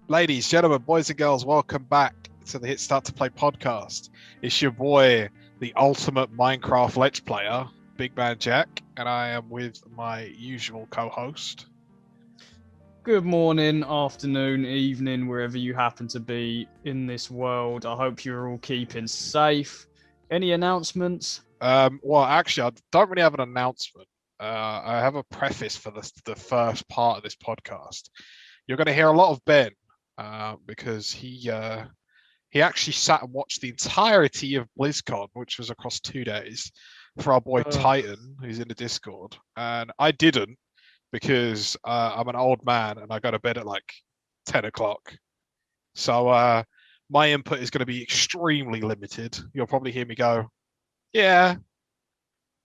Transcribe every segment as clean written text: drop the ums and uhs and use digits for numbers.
Ladies, gentlemen, boys and girls, welcome back to the Hit Start to Play podcast. It's your boy, the ultimate Minecraft Let's Player, Big Man Jack, and I am with my usual co-host. Good morning, afternoon, evening, wherever you happen to be in this world. I hope you're all keeping safe. Any announcements? Well, actually, I don't really have an announcement. I have a preface for the first part of this podcast. You're going to hear a lot of Ben because he actually sat and watched the entirety of BlizzCon, which was across 2 days, for our boy Titan, who's in the Discord, and I didn't because I'm an old man and I go to bed at like 10 o'clock. So my input is going to be extremely limited. You'll probably hear me go, yeah,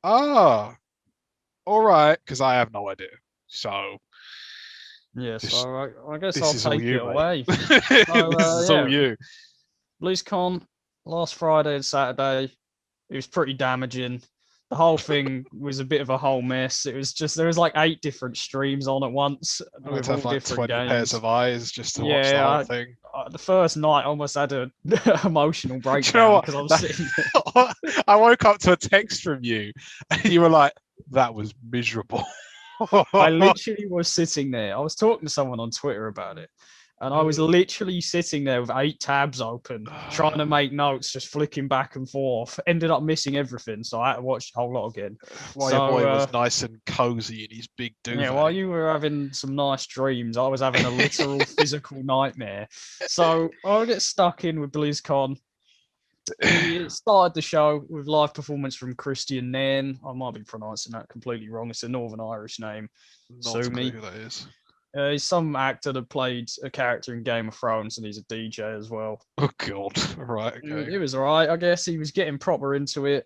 all right, because I have no idea. So yes, I guess this I'll is take you, it away. This is all you. BlizzCon last Friday and Saturday, it was pretty damaging. The whole thing was a bit of a whole mess. It was just there was like 8 different streams on at once with all Have like different 20 games. pairs of eyes just to watch the whole thing. The first night I almost had an emotional breakdown because I was sitting there. I woke up to a text from you and you were like, that was miserable. I literally was sitting there. I was talking to someone on Twitter about it. And I was literally sitting there with 8 tabs open, trying to make notes, just flicking back and forth. Ended up missing everything, so I had to watch the whole lot again. While your boy was nice and cozy in his big duvet. Yeah, while you were having some nice dreams, I was having a literal physical nightmare. So I'll get stuck in with BlizzCon. It started the show with live performance from Christian Nairn. I might be pronouncing that completely wrong. It's a Northern Irish name. Not a clue who that is. He's some actor that played a character in Game of Thrones, and he's a DJ as well. Oh God! Right, okay. It was alright. I guess he was getting proper into it.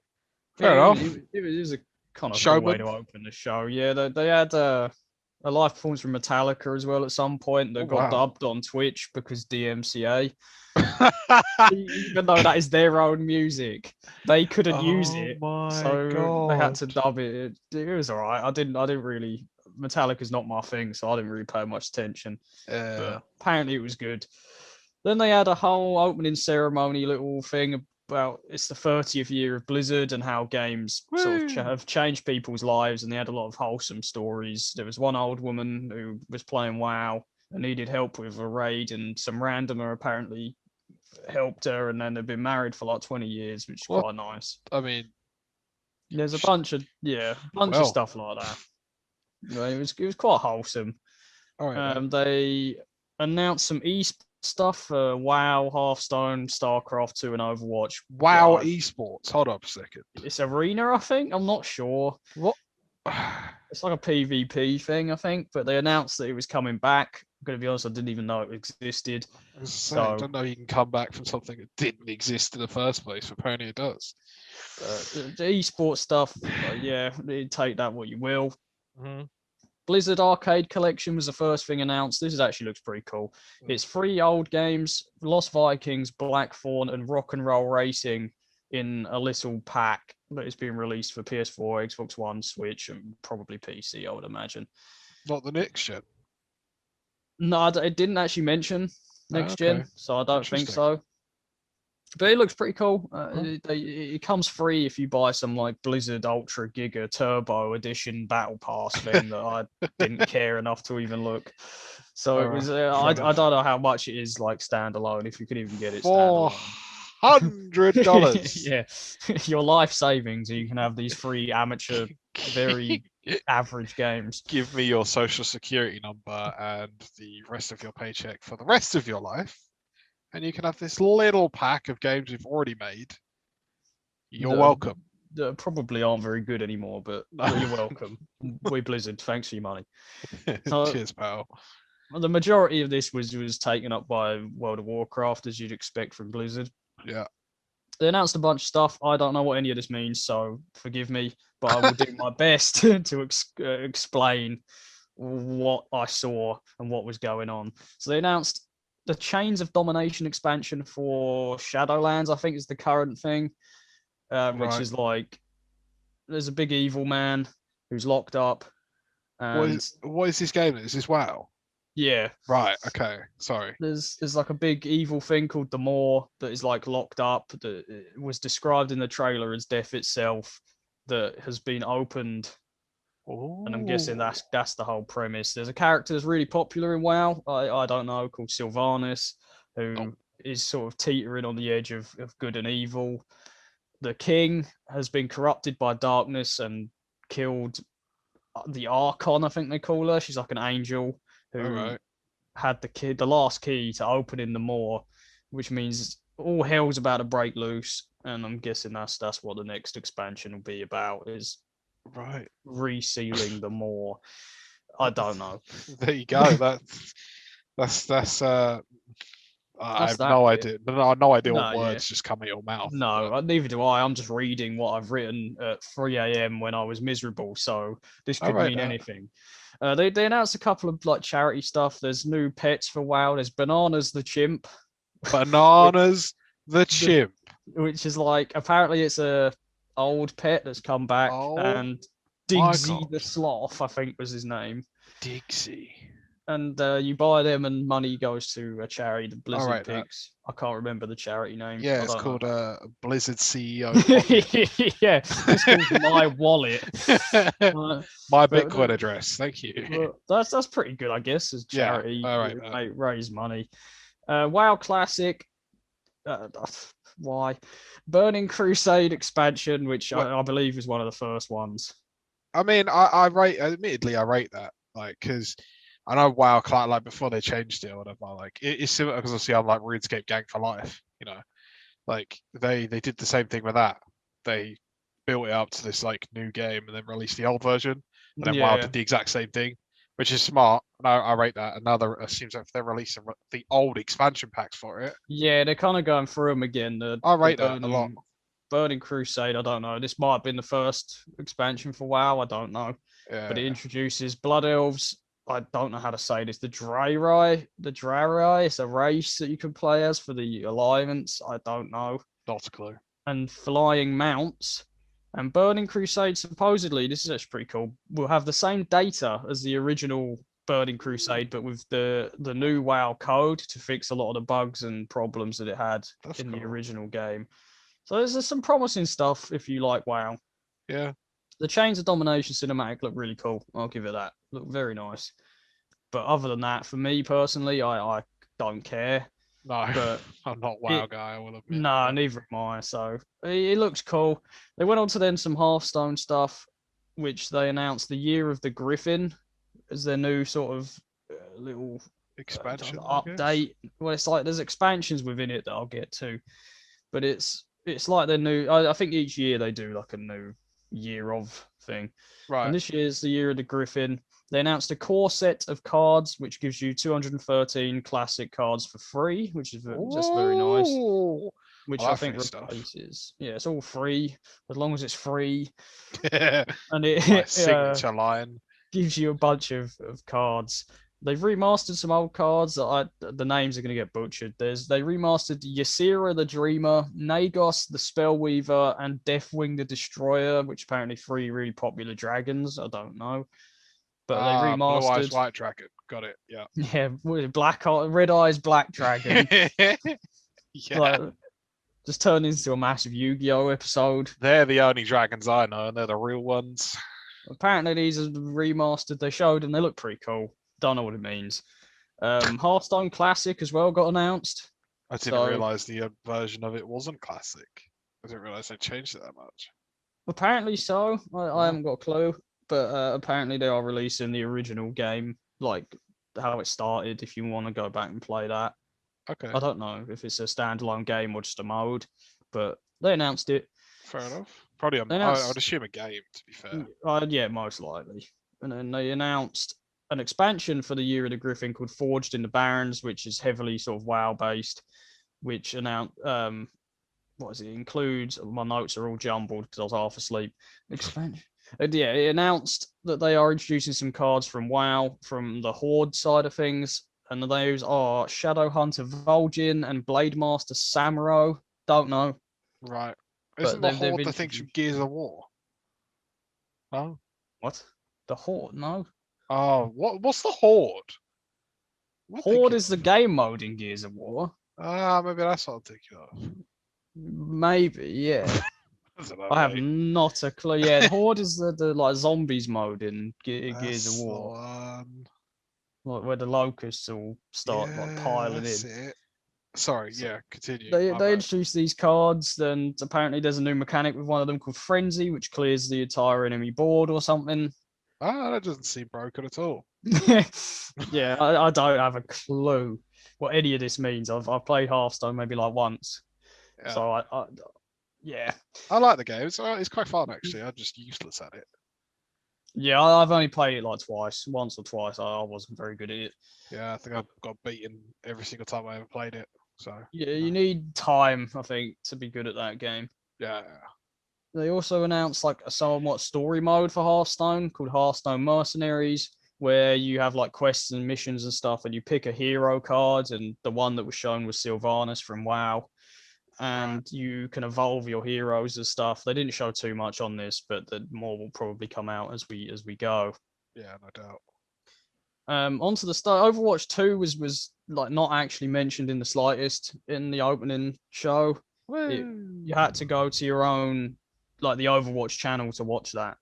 Fair enough. It was a kind of cool way to open the show. Yeah, they had a live performance from Metallica as well at some point that got dubbed on Twitch because DMCA. Even though that is their own music, they couldn't use it, so they had to dub it. It was alright. I didn't really. Metallica's not my thing, so I didn't really pay much attention. But apparently it was good. Then they had a whole opening ceremony little thing about it's the 30th year of Blizzard and how games sort of have changed people's lives, and they had a lot of wholesome stories. There was one old woman who was playing WoW and needed help with a raid, and some randomer apparently helped her, and then they've been married for like 20 years, which is quite nice. I mean, there's a bunch of stuff like that. It was quite wholesome. All right, they announced some stuff for WoW, Hearthstone, StarCraft 2, and Overwatch. WoW esports. Hold up a second. It's Arena, I think. I'm not sure. What? It's like a PvP thing, I think. But they announced that it was coming back. I'm going to be honest, I didn't even know it existed. I don't know you can come back from something that didn't exist in the first place. Apparently it does. The esports stuff, take that what you will. Mm-hmm. Blizzard Arcade Collection was the first thing announced. This actually looks pretty cool. It's 3 old games, Lost Vikings, Blackthorn, and Rock and Roll Racing in a little pack that is being released for PS4, Xbox One, Switch, and probably PC, I would imagine. Not the next gen? No, it didn't actually mention next gen, so I don't think so. But it looks pretty cool. It comes free if you buy some like Blizzard Ultra Giga Turbo Edition Battle Pass thing that I didn't care enough to even look. So it was. I don't know how much it is like standalone. If you could even get it standalone. $400. Yeah, your life savings, and you can have these free amateur, very average games. Give me your social security number and the rest of your paycheck for the rest of your life. And you can have this little pack of games we've already made. You're welcome. Probably aren't very good anymore, but you're welcome. We Blizzard, thanks for your money. Cheers, pal. The majority of this was taken up by World of Warcraft, as you'd expect from Blizzard. Yeah. They announced a bunch of stuff. I don't know what any of this means, so forgive me, but I will do my best to explain what I saw and what was going on. So they announced the Chains of Domination expansion for Shadowlands, I think is the current thing, which is like, there's a big evil man who's locked up. And what is this game? Is this WoW? Yeah. Right. Okay. Sorry. There's like a big evil thing called the Maw that is like locked up, that was described in the trailer as death itself, that has been opened. And I'm guessing Oh. that's the whole premise. There's a character that's really popular in WoW. I don't know, called Sylvanas, who is sort of teetering on the edge of good and evil. The king has been corrupted by darkness and killed the Archon, I think they call her. She's like an angel All who right. had the last key to opening the Maw, which means all hell's about to break loose. And I'm guessing that's what the next expansion will be about, is Right. resealing the Maw. I don't know. There you go. That's I That's have that no bit. idea. No idea what No, yeah. words just come out your mouth. No, neither do I. I'm just reading what I've written at 3 a.m. when I was miserable, so this I could rate mean that. anything. They announced a couple of like charity stuff. There's new pets for WoW. There's Bananas the chimp, Bananas the the, chimp. which is like, apparently it's a old pet that's come back, Oh and my Digsy god. the sloth, I think was his name. Dixie. And you buy them, and money goes to a charity that I Blizzard rate that. picks. I can't remember the charity name. Yeah, I it's don't know. called Blizzard CEO Pocket. Yeah, it's called My Wallet. My But Bitcoin address. Thank you. that's pretty good, I guess, as Yeah, charity. all right. Raise money. WoW Classic. Uh, why? Burning Crusade expansion, which I believe is one of the first ones. I mean, admittedly, I rate that, like, because I know WoW, like before they changed it or whatever, like it's similar because obviously I'm like RuneScape gang for life, like they did the same thing with that. They built it up to this like new game and then released the old version, and then WoW Yeah, did the exact same thing, which is smart, and I rate that. And now it seems like they're releasing the old expansion packs for it. yeah, they're kind of going through them again. I The rate that a lot. Burning Crusade. I don't know. This might have been the first expansion for WoW. I don't know, but it Yeah, introduces Blood Elves. I don't know how to say this. The Drarai. It's a race that you can play as for the Alliance. I don't know. not a clue. And flying mounts. And Burning Crusade, supposedly, this is actually pretty cool, will have the same data as the original Burning Crusade, but with the new WoW code to fix a lot of the bugs and problems that it had That's in the cool. original game. So there's some promising stuff if you like WoW. Yeah. The Chains of Domination cinematic look really cool. I'll give it that. Look very nice. But other than that, for me personally, I don't care. No, But I'm not WoW guy, I will admit. no, But neither am I. So it looks cool. They went on to then some Hearthstone stuff, which they announced the Year of the Griffin as their new sort of little expansion, I guess. update. Well, it's like there's expansions within it that I'll get to, but it's like their new. I think each year they do like a new year of thing. Right. And this year's the Year of the Griffin. They announced a core set of cards, which gives you 213 classic cards for free, which is just very nice. Ooh, Which I I like think free stuff. replaces. Yeah, it's all free as long as it's free, My and it signature line. gives you a bunch of cards. They've remastered some old cards that the names are going to get butchered. They remastered Ysera the Dreamer, Nagos the Spellweaver, and Deathwing the Destroyer, which apparently three really popular dragons. I don't know, but they Blue Eyes remastered. White Dragon. Got it. Yeah. Yeah, Red Eyes Black Dragon. Yeah. Like, just turned into a massive Yu-Gi-Oh episode. They're the only dragons I know, and they're the real ones. Apparently these are remastered. They showed and they look pretty cool. Don't know what it means. Hearthstone Classic as well got announced. I didn't realize the version of it wasn't classic. I didn't realize they changed it that much. Apparently so. I haven't got a clue, but apparently they are releasing the original game, like how it started. If you want to go back and play that, Okay. I don't know if it's a standalone game or just a mode, but they announced it. Fair enough. Probably, I would assume a game. To be fair. Yeah, most likely. And then they announced an expansion for the Year of the Griffin called Forged in the Barrens, which is heavily sort of WoW based. Which announced what does it includes? My notes are all jumbled because I was half asleep. Expansion. Yeah, it announced that they are introducing some cards from WoW from the Horde side of things, and those are Shadowhunter Vol'jin and Blademaster Samuro. Don't know. Right. But Isn't the they've Horde the things from Gears of War? No. What? The Horde? No. Oh, what's the Horde? Horde is the game mode in Gears of War. Ah, maybe that's what I'm thinking of. Maybe, yeah. I have not a clue. Yeah, the Horde is the like zombies mode in Gears of War. Like where the locusts all start like piling in. It. Sorry, yeah, continue. They introduced these cards, then apparently there's a new mechanic with one of them called Frenzy, which clears the entire enemy board or something. Ah, that doesn't seem broken at all. Yeah, I don't have a clue what any of this means. I've played Hearthstone maybe like once, yeah. So yeah. I like the game. It's quite fun actually. I'm just useless at it. Yeah, I've only played it like once or twice. I wasn't very good at it. Yeah, I think I've got beaten every single time I ever played it. So yeah, you need time, I think, to be good at that game. Yeah. They also announced like a somewhat story mode for Hearthstone called Hearthstone Mercenaries, where you have like quests and missions and stuff, and you pick a hero card, and the one that was shown was Sylvanas from WoW, and you can evolve your heroes and stuff. They didn't show too much on this, but the more will probably come out as we go. Yeah, no doubt. Onto the start. Overwatch 2 was like not actually mentioned in the slightest in the opening show. You had to go to your own, like the Overwatch channel to watch that,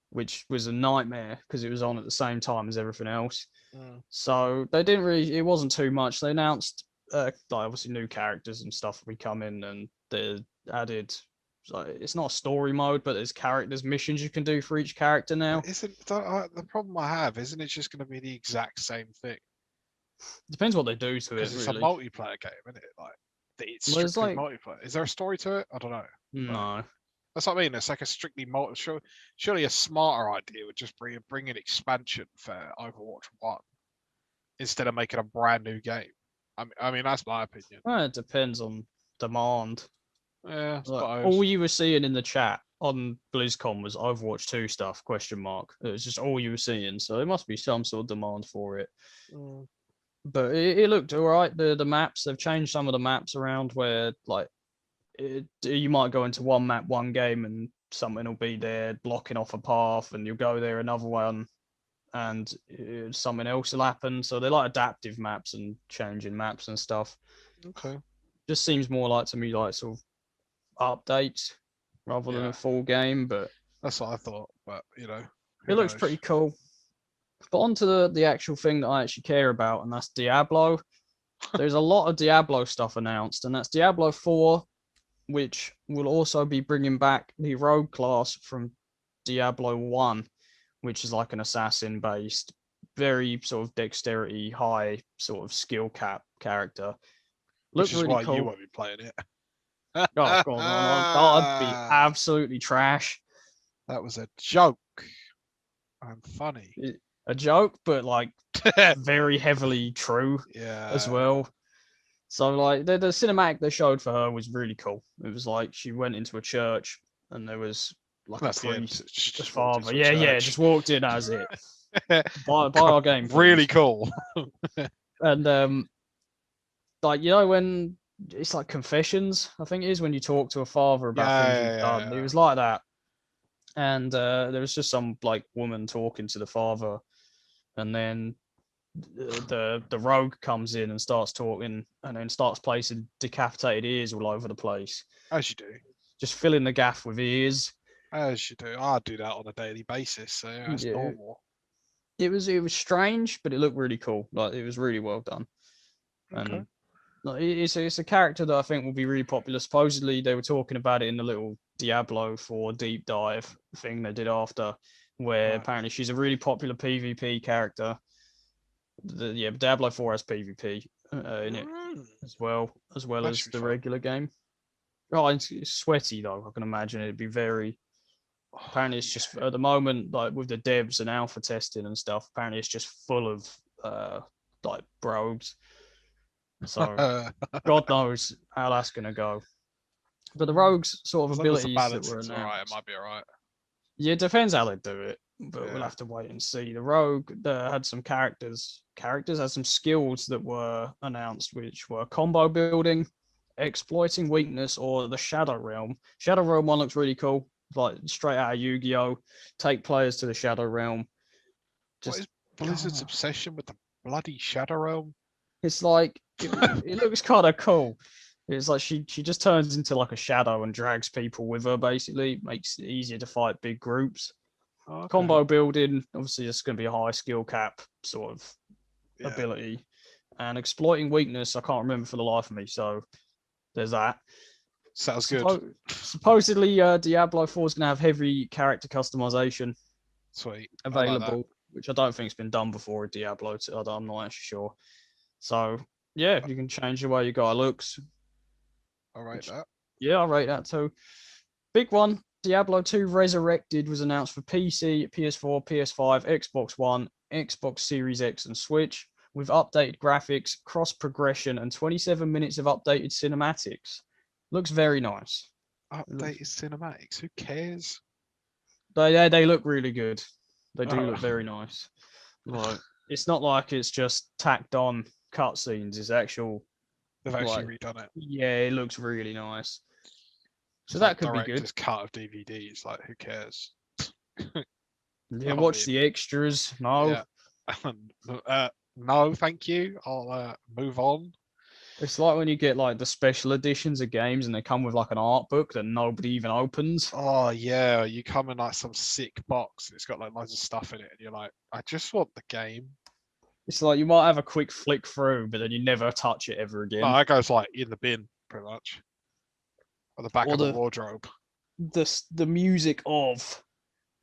which was a nightmare because it was on at the same time as everything else. So they didn't really. It wasn't too much. They announced like obviously new characters and stuff will be coming, and they added. So it's not a story mode, but there's missions you can do for each character now. Isn't the problem I have? Isn't it just going to be the exact same thing? Depends what they do to it. It's really. a multiplayer game, isn't it? Like it's strictly multiplayer. Is there a story to it? I don't know. No. That's what I mean. It's like a strictly surely a smarter idea would just bring an expansion for Overwatch 1 instead of making a brand new game. I mean that's my opinion. Well, it depends on demand. Yeah, like, all you were seeing in the chat on BlizzCon was Overwatch 2 stuff, ? It was just all you were seeing, so there must be some sort of demand for it. But it looked all right. The maps, they've changed some of the maps around where like you might go into one map, one game, and something will be there blocking off a path, and you'll go there another one, and something else will happen. So they're like adaptive maps and changing maps and stuff. Okay. Just seems more like to me like sort of updates rather than a full game, but that's what I thought. But it looks pretty cool. But onto the actual thing that I actually care about, and that's Diablo. There's a lot of Diablo stuff announced, and that's Diablo 4, which will also be bringing back the rogue class from Diablo 1, which is like an assassin based, very sort of dexterity high sort of skill cap character. Looks really why cool. You won't be playing it. Oh, God, that'd be absolutely trash. That was a joke. I'm funny. A joke, but like very heavily true as well. So like the cinematic they showed for her was really cool. It was like she went into a church and there was like a priest, the father. Yeah, just walked in as it. By our game. Really cool. And like when it's like confessions, I think it is when you talk to a father about things you've done. It was like that. And there was just some like woman talking to the father, and then the rogue comes in and starts talking, and then starts placing decapitated ears all over the place. As you do. Just filling the gaff with ears. As you do. I do that on a daily basis, so that's normal. It was strange, but it looked really cool. Like it was really well done. Okay. And it's a character that I think will be really popular. Supposedly they were talking about it in the little Diablo 4 deep dive thing they did after, where apparently she's a really popular PvP character. Diablo 4 has PvP in it as well as the regular game. Oh, it's sweaty though. I can imagine it'd be very. Apparently, it's just at the moment, like with the devs and alpha testing and stuff. Apparently, it's just full of like rogues. So God knows how that's gonna go. But the rogues sort of abilities that were announced, it might be alright. Yeah, it depends how they do it, but we'll have to wait and see. The rogue had some characters had some skills that were announced, which were combo building, exploiting weakness, or the Shadow Realm. Shadow Realm one looks really cool, like straight out of Yu-Gi-Oh! Take players to the Shadow Realm. What is Blizzard's obsession with the bloody Shadow Realm? It's like it looks kind of cool. It's like she just turns into like a shadow and drags people with her. Basically, makes it easier to fight big groups. Okay. Combo building, obviously, it's going to be a high skill cap sort of ability, and exploiting weakness. I can't remember for the life of me. So there's that. Sounds good. Supposedly, Diablo 4 is going to have heavy character customization. Sweet. Available, like which I don't think's been done before with Diablo. I'm not actually sure. So yeah, you can change the way your guy looks. I'll rate that. Yeah, I'll rate that too. Big one. Diablo 2 Resurrected was announced for PC, PS4, PS5, Xbox One, Xbox Series X, and Switch, with updated graphics, cross progression, and 27 minutes of updated cinematics. Looks very nice. Updated cinematics. Who cares? They look really good. They do look very nice. Like, it's not like it's just tacked on cutscenes. It's actual. They've actually redone it. Yeah, it looks really nice. So it's that like could be good. Director's cut of DVDs. Like, who cares? Yeah, watch the extras. No. Yeah. No, thank you. I'll move on. It's like when you get like the special editions of games and they come with like an art book that nobody even opens. Oh yeah, you come in like some sick box and it's got like loads of stuff in it, and you're like, I just want the game. It's like you might have a quick flick through, but then you never touch it ever again. No, that goes like in the bin, pretty much. Or the back of the wardrobe. The music of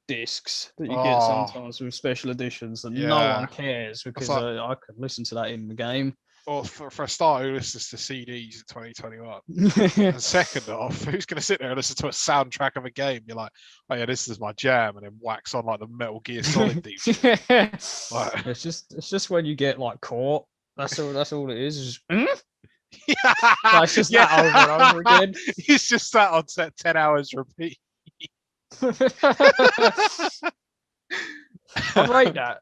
discs that you get sometimes with special editions that no one cares because like, I could listen to that in the game. Well, for a start, who listens to CDs in 2021? And second off, who's going to sit there and listen to a soundtrack of a game? You're like, oh yeah, this is my jam, and then wax on like the Metal Gear Solid theme. Like, it's just when you get like caught. That's all it is. It's just, it's just that over and over again. He's just sat on set 10 hours repeat. I'd rate that.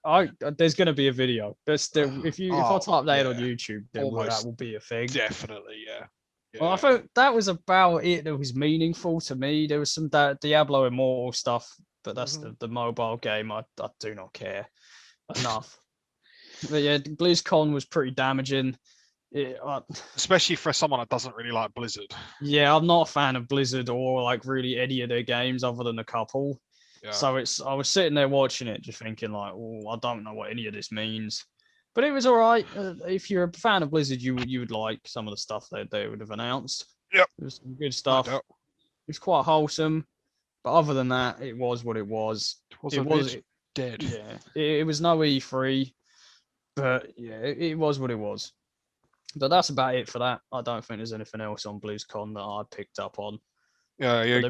There's going to be a video. If I type that on YouTube, then that will be a thing. Definitely, yeah. Well, I think that was about it. That was meaningful to me. There was some Diablo Immortal stuff, but that's the mobile game. I do not care enough. But yeah, BlizzCon was pretty damaging. Especially for someone that doesn't really like Blizzard. Yeah, I'm not a fan of Blizzard or like really any of their games other than a couple. Yeah. So I was sitting there watching it, just thinking like, oh, I don't know what any of this means. But it was all right. If you're a fan of Blizzard, you would like some of the stuff they would have announced. Yep. It was some good stuff. It was quite wholesome. But other than that, it was what it was. It was dead. Yeah. It was no E3. But yeah, it was what it was. But that's about it for that. I don't think there's anything else on BlizzCon that I picked up on. Yeah,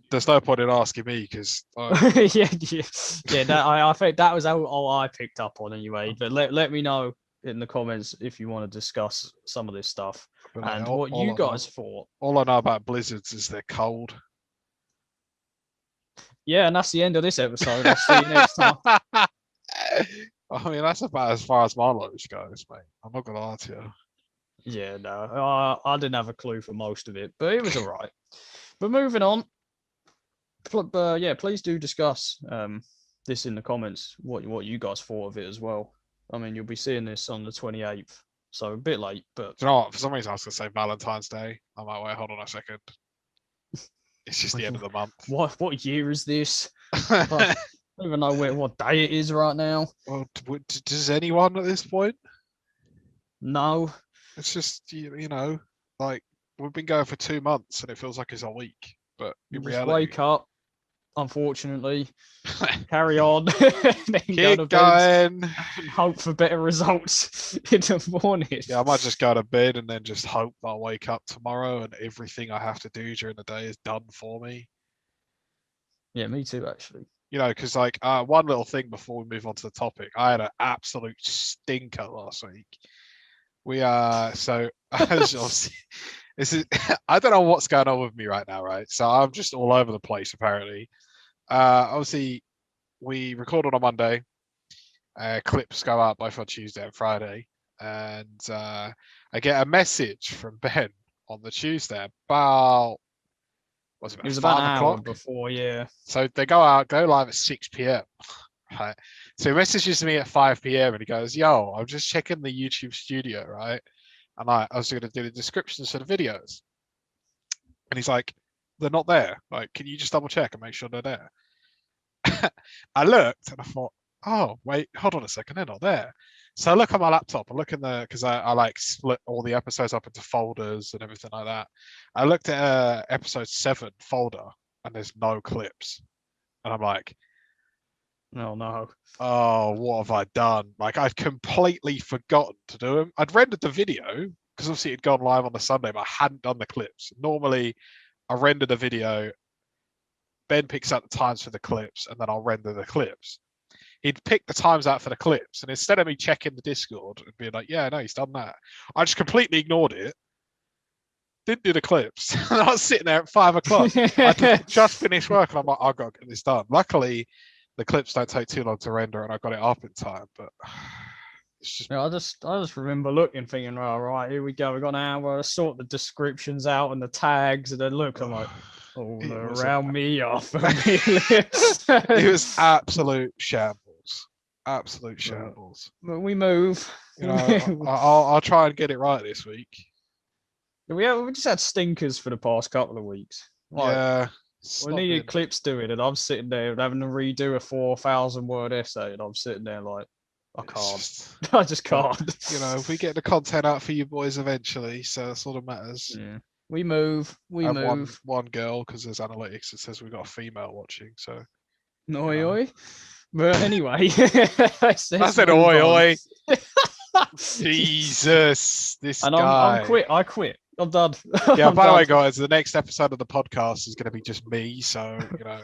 there's no point in asking me because I think that was all I picked up on anyway. But let me know in the comments if you want to discuss some of this stuff and what you guys thought. All I know about Blizzards is they're cold. Yeah, and that's the end of this episode. I'll see you next time. I mean, that's about as far as my knowledge goes, mate. I'm not gonna lie to you. Yeah, no, I didn't have a clue for most of it, but it was all right. But moving on, please do discuss this in the comments, what you guys thought of it as well. I mean, you'll be seeing this on the 28th, so a bit late, but... Do you know what? For some reason, I was going to say Valentine's Day. I'm like, wait, hold on a second. It's just the end of the month. What year is this? I don't even know what day it is right now. Well, does anyone at this point? No. It's just, you know, like, we've been going for 2 months and it feels like it's a week. But in reality, wake up, unfortunately, carry on, keep going, and hope for better results in the morning. Yeah, I might just go to bed and then just hope that I'll wake up tomorrow and everything I have to do during the day is done for me. Yeah, me too, actually. You know, because like one little thing before we move on to the topic, I had an absolute stinker last week. So this is I don't know what's going on with me right now, right? So I'm just all over the place apparently. Obviously we record on a Monday. Clips go out both on Tuesday and Friday. And I get a message from Ben on the Tuesday about it was about an hour before, yeah. So they go live at 6 p.m. Right. So he messages me at 5 p.m. and he goes, "Yo, I'm just checking the YouTube studio, right? And I was going to do the descriptions for the videos." And he's like, "They're not there. Like, can you just double check and make sure they're there?" I looked and I thought, "Oh, wait, hold on a second, they're not there." So I look on my laptop. I look in the because I like split all the episodes up into folders and everything like that. I looked at episode 7 folder and there's no clips, and I'm like, Oh no. "Oh, what have I done?" Like I'd completely forgotten to do them. I'd rendered the video because obviously it'd gone live on the Sunday, but I hadn't done the clips. Normally, I render the video. Ben picks out the times for the clips, and then I'll render the clips. He'd pick the times out for the clips, and instead of me checking the Discord and being like, "Yeah, no, he's done that," I just completely ignored it. Didn't do the clips. And I was sitting there at 5 o'clock. I just finished work, and I'm like, "I've got to get this done." Luckily, the clips don't take too long to render, and I got it up in time. But it's just Yeah, I just remember looking, thinking, "All right, here we go. We got an hour to sort the descriptions out and the tags." And then look, I'm like, "Oh, round me off." It was absolute shambles. Absolute shambles. But we move. You know, I'll try and get it right this week. We just had stinkers for the past couple of weeks. Like, Yeah. we needed clips doing, and I'm sitting there having to redo a 4,000-word essay, and I'm sitting there like, I can't. I just can't. You know, if we get the content out for you boys eventually, so that's all that matters. Yeah. We move. We move. One girl, because there's analytics that says we've got a female watching, so. Oi, oi. But anyway, I said oi, oi. Jesus, this and guy. I quit. I'm done. Yeah, I'm by the done. way, guys, the next episode of the podcast is going to be just me, so, you know,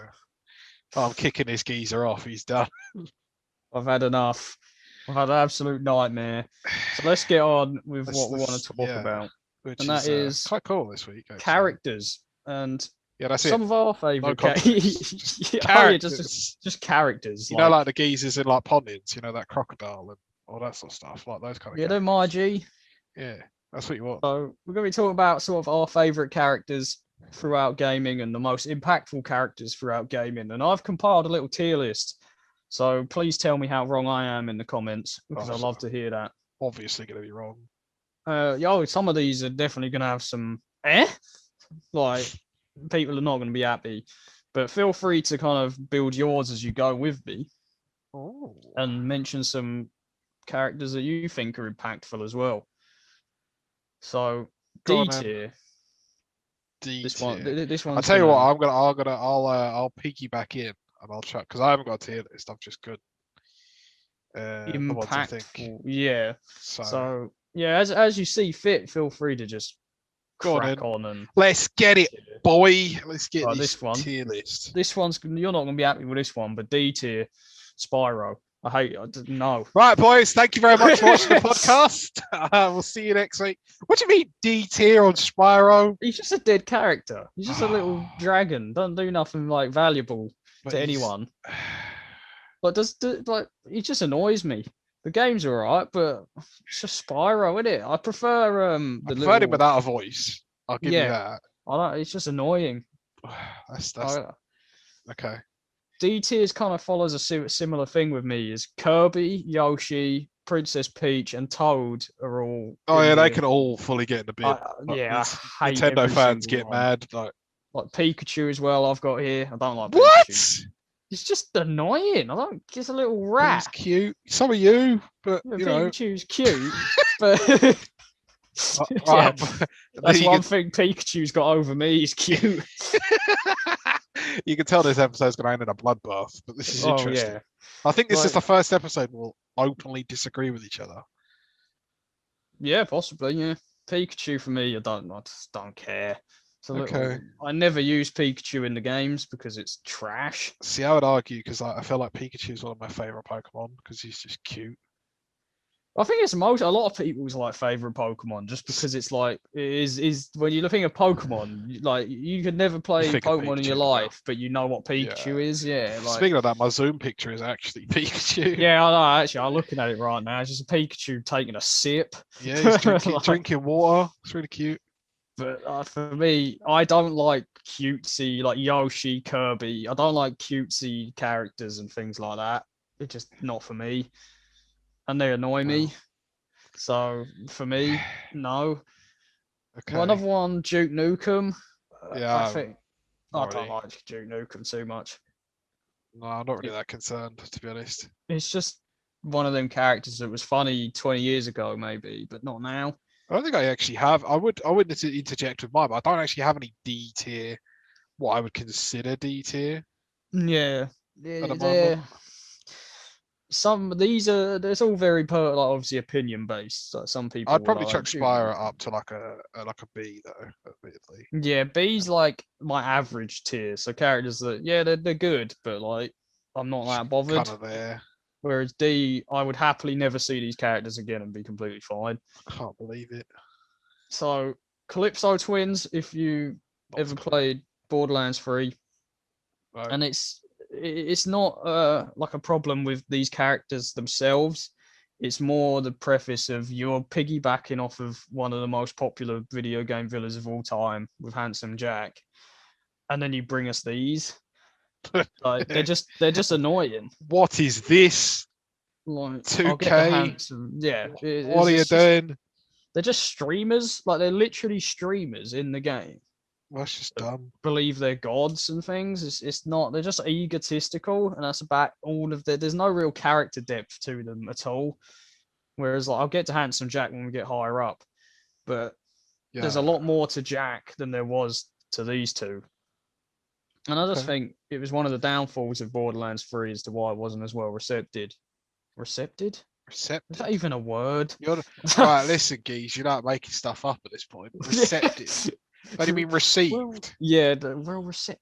I'm kicking this geezer off. He's done. I've had enough. I've had an absolute nightmare. So let's get on with what we want to talk about. Which and that is quite cool this week. Actually. Characters. And yeah, that's some it. of our favourite characters. Just characters. You know, like the geezers in like Pontins, you know, that crocodile and all that sort of stuff, like those kind of characters. They're my G. Yeah, that's what you want. So we're going to be talking about sort of our favourite characters throughout gaming and the most impactful characters throughout gaming. And I've compiled a little tier list. So please tell me how wrong I am in the comments, because I'd love to hear that. Obviously going to be wrong. Some of these are definitely going to have some like people are not going to be happy. But feel free to kind of build yours as you go with me. Oh. And mention some characters that you think are impactful as well. So D tier. This one. I'll tell you what. I'll piggyback in and I'll try because I haven't got a tier list. I'm just good. Impactful. Yeah. So yeah, as you see fit, feel free to just crack on and let's get it, boy. Let's get this one tier list. This one's you're not going to be happy with this one, but D tier, Spyro. I didn't know. Right, boys. Thank you very much for watching the podcast. We'll see you next week. What do you mean D tier on Spyro? He's just a dead character. He's just a little dragon. Doesn't do nothing like valuable to anyone. But he just annoys me. The game's alright, but it's just Spyro, isn't it? I prefer him without a voice. I'll give you that. I don't. It's just annoying. That's okay. D tiers kind of follows a similar thing with me. Is Kirby, Yoshi, Princess Peach, and Toad are all. Oh yeah, they can all fully get in the bin. I hate Nintendo fans get mad. Like Pikachu as well. I've got here. I don't like what? Pikachu. He's just annoying. I don't. He's a little rat. He's cute. Some of you, but you Pikachu's cute. But that's one thing Pikachu's got over me. He's cute. You can tell this episode's going to end in a bloodbath, but this is interesting. Yeah. I think this is the first episode we'll openly disagree with each other. Yeah, possibly. Yeah, Pikachu for me, I just don't care. I never use Pikachu in the games because it's trash. See, I would argue because I feel like Pikachu is one of my favorite Pokemon because he's just cute. I think it's a lot of people's favorite Pokemon just because it's it is when you're looking at Pokemon, you could never play Pokemon in your life, but you know what Pikachu is. Yeah. Speaking of that, my Zoom picture is actually Pikachu. Yeah, I know. Actually, I'm looking at it right now. It's just a Pikachu taking a sip. Yeah, he's drinking water. It's really cute. But for me, I don't like cutesy Yoshi, Kirby. I don't like cutesy characters and things like that. It's just not for me, and they annoy me. So for me, no. Okay. Another one, Duke Nukem. Yeah. I think I don't like Duke Nukem too much. No, I'm not really that concerned, to be honest. It's just one of them characters that was funny 20 years ago, maybe, but not now. I don't think I actually have. I would interject with mine, but I don't actually have any D tier. What I would consider D tier. Yeah, At the moment. Some these are there's all very obviously opinion based. So some people I'd probably like chuck Spyro up to like a B though, admittedly. Yeah, B's like my average tier. So characters that they're good, but like I'm not that bothered. Kind of there. Whereas D, I would happily never see these characters again and be completely fine. I can't believe it. So Calypso Twins, if you ever played Borderlands 3, right. And it's not like a problem with these characters themselves. It's more the preface of you're piggybacking off of one of the most popular video game villains of all time with Handsome Jack, and then you bring us these. Like they're just annoying. What is this? Like 2K? Yeah. What are you doing? They're just streamers. Like they're literally streamers in the game. Well, that's just dumb. Believe they're gods and things. It's not. They're just egotistical, and that's about all of there's no real character depth to them at all. Whereas, like, I'll get to Handsome Jack when we get higher up, but there's a lot more to Jack than there was to these two. And I just think it was one of the downfalls of Borderlands 3 as to why it wasn't as well received. Received? Is that even a word? Right, listen, Geese, you're not making stuff up at this point. Receptive. What do you mean received? Well received.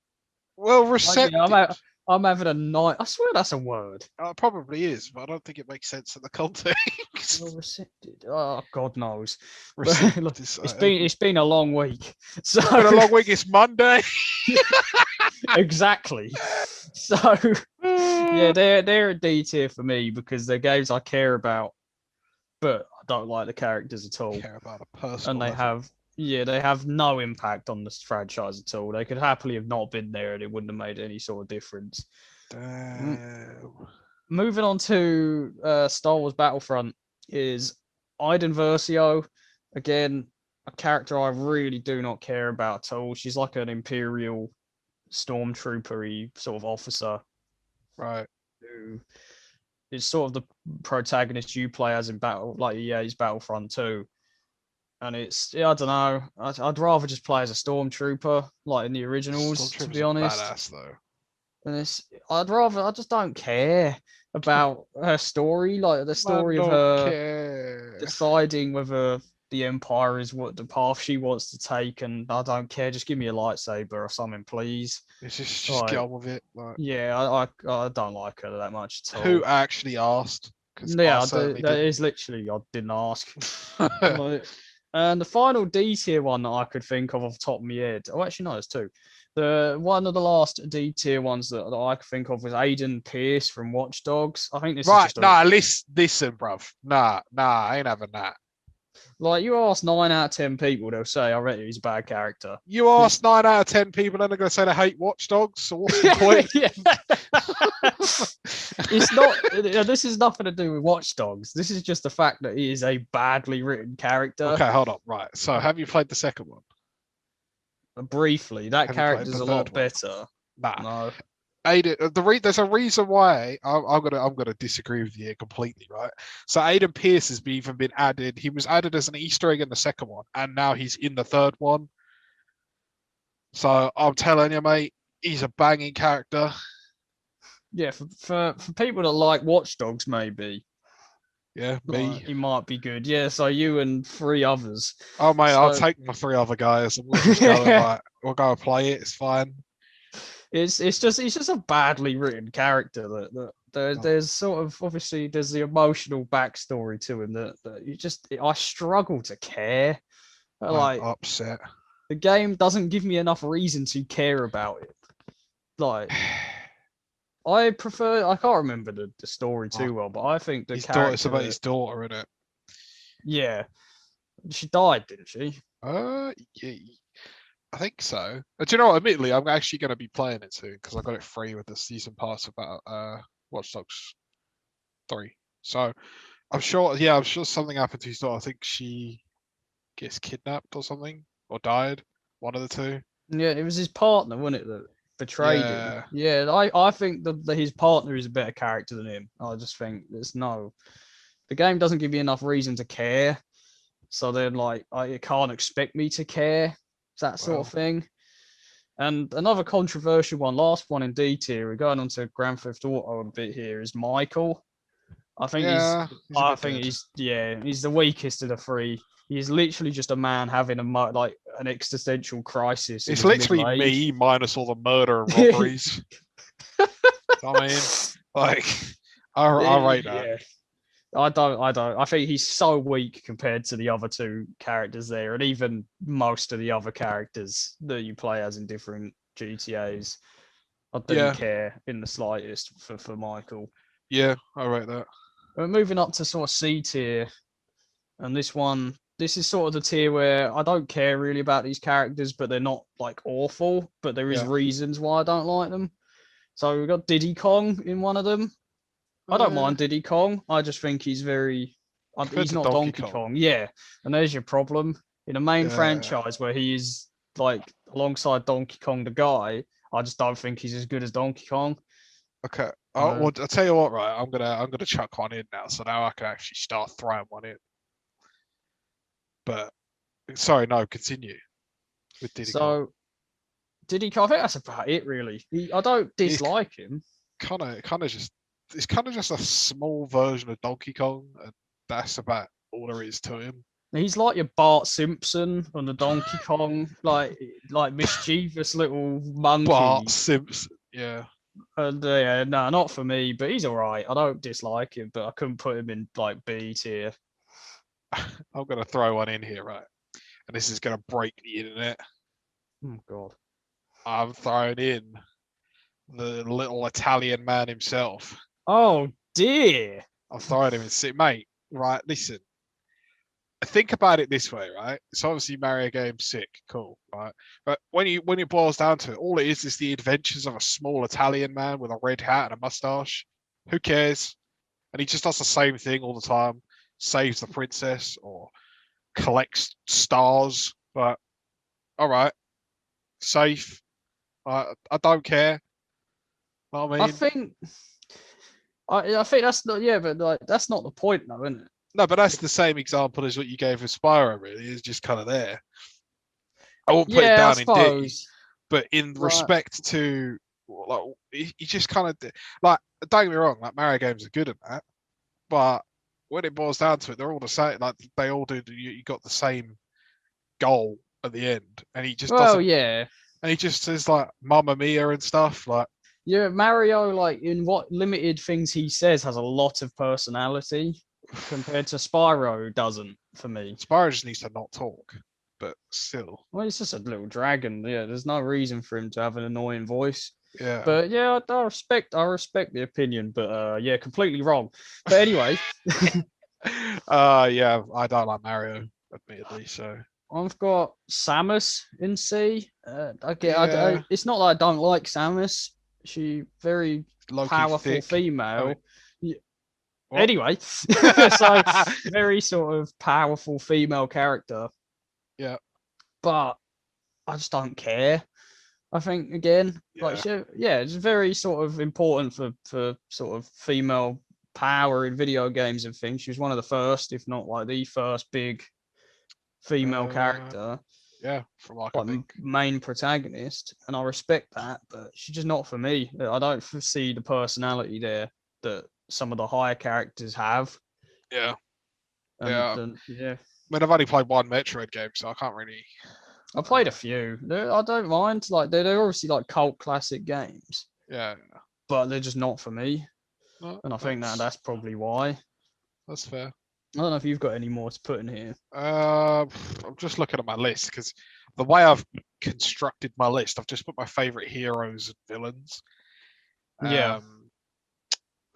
Well receptive. I'm having a night. I swear that's a word. It probably is, but I don't think it makes sense in the context. Well receptive. Oh, God knows. It's been a long week. So it's been a long week. It's Monday. Exactly. So yeah, they're a D tier for me because they're games I care about, but I don't like the characters at all. Care about a person, and they have no impact on this franchise at all. They could happily have not been there, and it wouldn't have made any sort of difference. Damn. Moving on to Star Wars Battlefront is Iden Versio. Again, a character I really do not care about at all. She's like an Imperial stormtrooper-y sort of officer. Right. Who is sort of the protagonist you play as in EA's Battlefront 2. And I don't know. I'd rather just play as a stormtrooper, like in the originals, to be honest. Badass though. And I just don't care about her story, like the story of her deciding whether the Empire is what the path she wants to take, and I don't care. Just give me a lightsaber or something, please. It's just get on with it. Yeah, I don't like her that much at all. Who actually asked? Yeah, that is literally I didn't ask. And the final D tier one that I could think of off the top of my head. Oh, actually, no, there's two. The one of the last D tier ones that I could think of was Aiden Pierce from Watch Dogs. I think this is just listen, bruv. Nah, I ain't having that. Like, you ask 9 out of 10 people, they'll say, I reckon he's a bad character. You ask 9 out of 10 people, and they're going to say they hate Watch Dogs. So what's the point? It's not. This is nothing to do with Watch Dogs. This is just the fact that he is a badly written character. Okay, hold up. Right. So, have you played the second one? Briefly. That character's a lot better. Nah. No. Aiden, there's a reason why I'm gonna disagree with you completely, right? So Aiden Pierce has even been added. He was added as an Easter egg in the second one, and now he's in the third one. So I'm telling you, mate, he's a banging character. Yeah, for people that like Watch Dogs, maybe. Yeah, me. He might be good. Yeah, so you and 3 others. Oh mate, I'll take my 3 other guys. And we'll go and play it. It's fine. It's just a badly written character that there's sort of obviously there's the emotional backstory to him that I struggle to care. I'm upset. The game doesn't give me enough reason to care about it. Like, I can't remember the story too well, but I think it's about his daughter, isn't it? Yeah, she died, didn't she? Yeah. I think so. Do you know what? Admittedly, I'm actually going to be playing it soon because I got it free with the season pass about Watch Dogs 3. So I'm sure something happened to his daughter. I think she gets kidnapped or something, or died. One of the two. Yeah, it was his partner, wasn't it, that betrayed him? Yeah. Yeah, I think that his partner is a better character than him. I just think the game doesn't give you enough reason to care. So then, like, you can't expect me to care. That sort of thing. And another controversial one, last one in D tier, we're going on to Grand Theft Auto a bit here, is Michael. I think he's the weakest of the three. He's literally just a man having an existential crisis. It's literally me minus all the murder and robberies. I mean, like, I rate that. Yeah. I don't. I think he's so weak compared to the other two characters there, and even most of the other characters that you play as in different GTAs. I didn't care in the slightest for Michael. Yeah, I rate that. We're moving up to sort of C tier, and this is sort of the tier where I don't care really about these characters, but they're not like awful, but there is reasons why I don't like them. So we've got Diddy Kong in one of them. I don't mind Diddy Kong. I just think he's he's not Donkey Kong. Yeah, and there's your problem in a main franchise where he is like alongside Donkey Kong the guy. I just don't think he's as good as Donkey Kong. Okay. Well, I'll tell you what, right? I'm gonna chuck one in now, so now I can actually start throwing one in. But sorry, no, continue with Diddy Kong. Diddy Kong, I think that's about it, really. I don't dislike him. It's kind of just a small version of Donkey Kong, and that's about all there is to him. He's like your Bart Simpson on the Donkey Kong, like mischievous little monkey. Bart Simpson, yeah. And no, not for me, but he's all right. I don't dislike him, but I couldn't put him in like B tier. I'm gonna throw one in here, right? And this is gonna break the internet. Oh God! I'm throwing in the little Italian man himself. Oh dear! I'm throwing him in, mate. Right, listen. Think about it this way, right? It's obviously Mario game sick, cool, right? But when it boils down to it, all it is the adventures of a small Italian man with a red hat and a mustache. Who cares? And he just does the same thing all the time. Saves the princess or collects stars. But all right, safe. I don't care. You know what I mean? I think that's not. Yeah, but like that's not the point, though, isn't it? No, but that's the same example as what you gave with Spyro. Really, it's just kind of there. I won't put it down in D, but in respect to like, you just kind of like. Don't get me wrong, like Mario games are good at that, but when it boils down to it, they're all the same. Like they all do. You got the same goal at the end, and he just doesn't. Yeah. And he just says like "Mamma Mia" and stuff like. Yeah, Mario, like in what limited things he says, has a lot of personality compared to Spyro. Doesn't for me. Spyro just needs to not talk, but still. Well, he's just a little dragon. Yeah, there's no reason for him to have an annoying voice. Yeah. But yeah, I respect the opinion, but yeah, completely wrong. But anyway. Yeah, I don't like Mario, admittedly, so. I've got Samus in C. It's not that I don't like Samus. She very powerful thick. Female. Anyway, so very sort of powerful female character. Yeah. But I just don't care. I think again, it's very sort of important for sort of female power in video games and things. She was one of the first, if not like the first big female character. Yeah, from like main protagonist, and I respect that, but she's just not for me. I don't see the personality there that some of the higher characters have. Yeah. Yeah. I mean, I've only played one Metroid game, so I can't really. I played a few. I don't mind. Like they're obviously like cult classic games. Yeah. But they're just not for me. No, and I think that's probably why. That's fair. I don't know if you've got any more to put in here. I'm just looking at my list because the way I've constructed my list, I've just put my favorite heroes and villains. Yeah.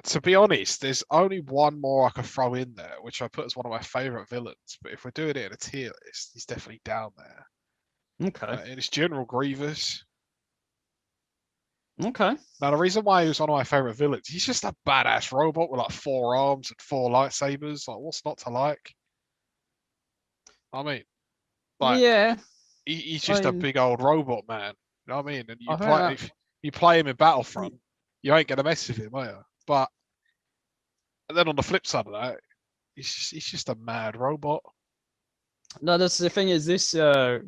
To be honest, there's only one more I could throw in there, which I put as one of my favorite villains. But if we're doing it in a tier list, he's definitely down there. Okay. And it's General Grievous. Okay. Now, the reason why he was one of my favorite villains, he's just a badass robot with like 4 arms and 4 lightsabers. Like, what's not to like? I mean, like, Yeah. he's I just a mean, big old robot man. You know what I mean? And I think that. if you play him in Battlefront, you ain't gonna mess with him, are you? But and then on the flip side of that, he's just a mad robot. No, that's the thing. Is this like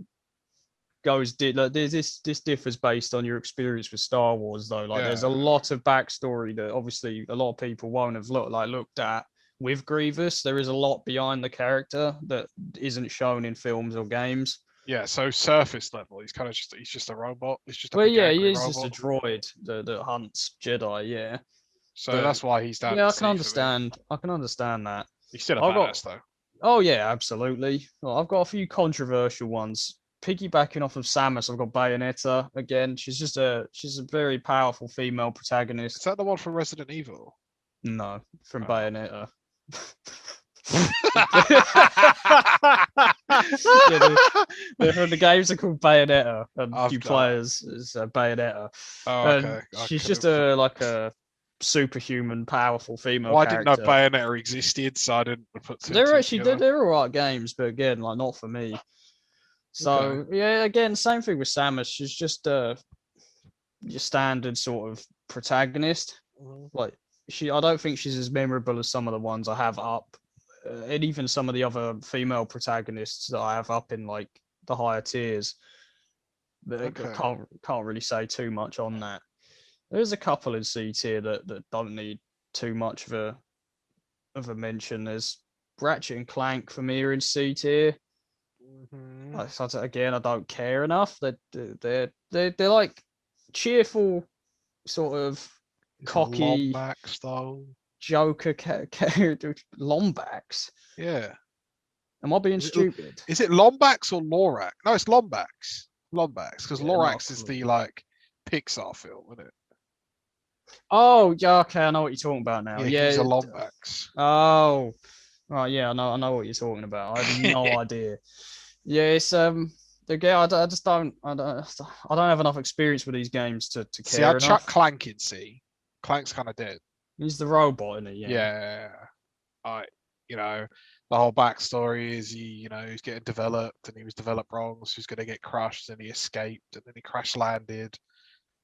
this differs based on your experience with Star Wars though. Like there's a Yeah. lot of backstory that obviously a lot of people won't have looked at with Grievous. There is a lot behind the character that isn't shown in films or games. Yeah, so surface level, he's just a robot. He's just a Well, big yeah, he angry is just a robot. droid that hunts Jedi. Yeah, So but that's why he's down yeah, to I can sea for me. understand. I can understand that. He's still a I've got badass though. Oh yeah, absolutely. Well, I've got a few controversial ones. Piggybacking off of Samus, I've got Bayonetta again. She's a very powerful female Is protagonist. that the one from Resident Evil? No, from Oh. Bayonetta. From the games are called Bayonetta, and you play as Bayonetta. Oh, okay. She's just a superhuman, powerful female Well, I didn't know character. Bayonetta existed, so I didn't put two and two together. They're alright games, but again, like not for me. So Okay. yeah, again, same thing with Samus. She's just your standard sort of protagonist. Like I don't think she's as memorable as some of the ones I have up, and even some of the other female protagonists that I have up in like the higher tiers. But Okay. I can't really say too much on that. There's a couple in C tier that don't need too much of a mention. There's Ratchet and Clank for me are in C tier. Again, I don't care enough. They're like cheerful, sort of cocky Lombax style. Joker character. Lombax. Yeah. Am I being stupid? Is it Lombax or Lorax? No, it's Lombax. Lombax, because Yeah, Lorax is the like Pixar film, isn't it? Oh, yeah, okay, I know what you're talking about now. Yeah, he's a Lombax. Oh, right, yeah, I know what you're talking about. I have no idea. Yeah, it's again, I just don't have enough experience with these games to care. See, I'd enough. chuck Clank in C. Clank's kind of dead. He's the robot, isn't he? Yeah. The whole backstory is he's getting developed and he was developed wrong, so he's gonna get crushed and he escaped and then he crash landed.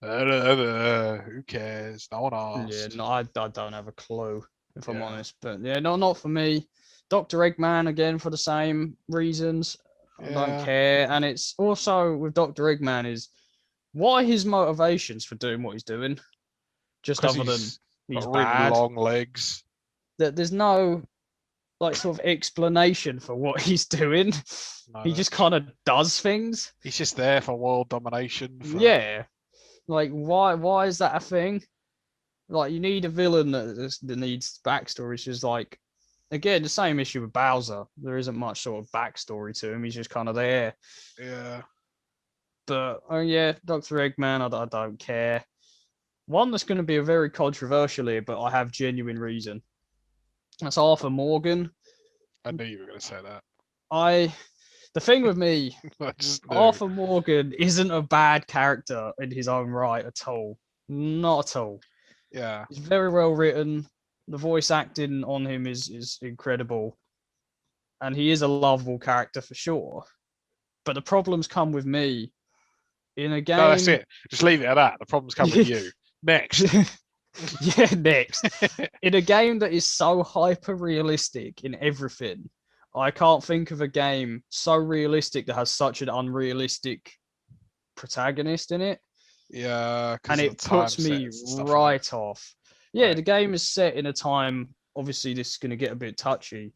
Who cares? No one asked. Yeah, no, I don't have a clue if I'm honest, but yeah, not for me. Dr. Eggman again for the same reasons. I don't care, and it's also with Dr. Eggman is what are his motivations for doing what he's doing? Just other than he's got really bad. long legs. That there's no like sort of explanation for what he's doing. No, he just kind of does things. He's just there for world domination. Yeah, like why is that a thing? Like you need a villain that needs backstory. It's just like again the same issue with Bowser. There isn't much sort of backstory to him. He's just kind of there. Yeah. But yeah, Dr. Eggman, I don't care. One that's going to be a very controversial here, but I have genuine reason. That's Arthur Morgan. I knew you were going to say that. The thing with me, Arthur Morgan isn't a bad character in his own right at all. Not at all. Yeah. He's very well written. The voice acting on him is incredible. And he is a lovable character for sure. But the problems come with me in a game. No, that's it. Just leave it at that. The problems come with you. Next. Yeah, next. In a game that is so hyper realistic in everything, I can't think of a game so realistic that has such an unrealistic protagonist in it. Yeah, and it puts me right off. Yeah, right. The game is set in a time. Obviously, this is going to get a bit touchy,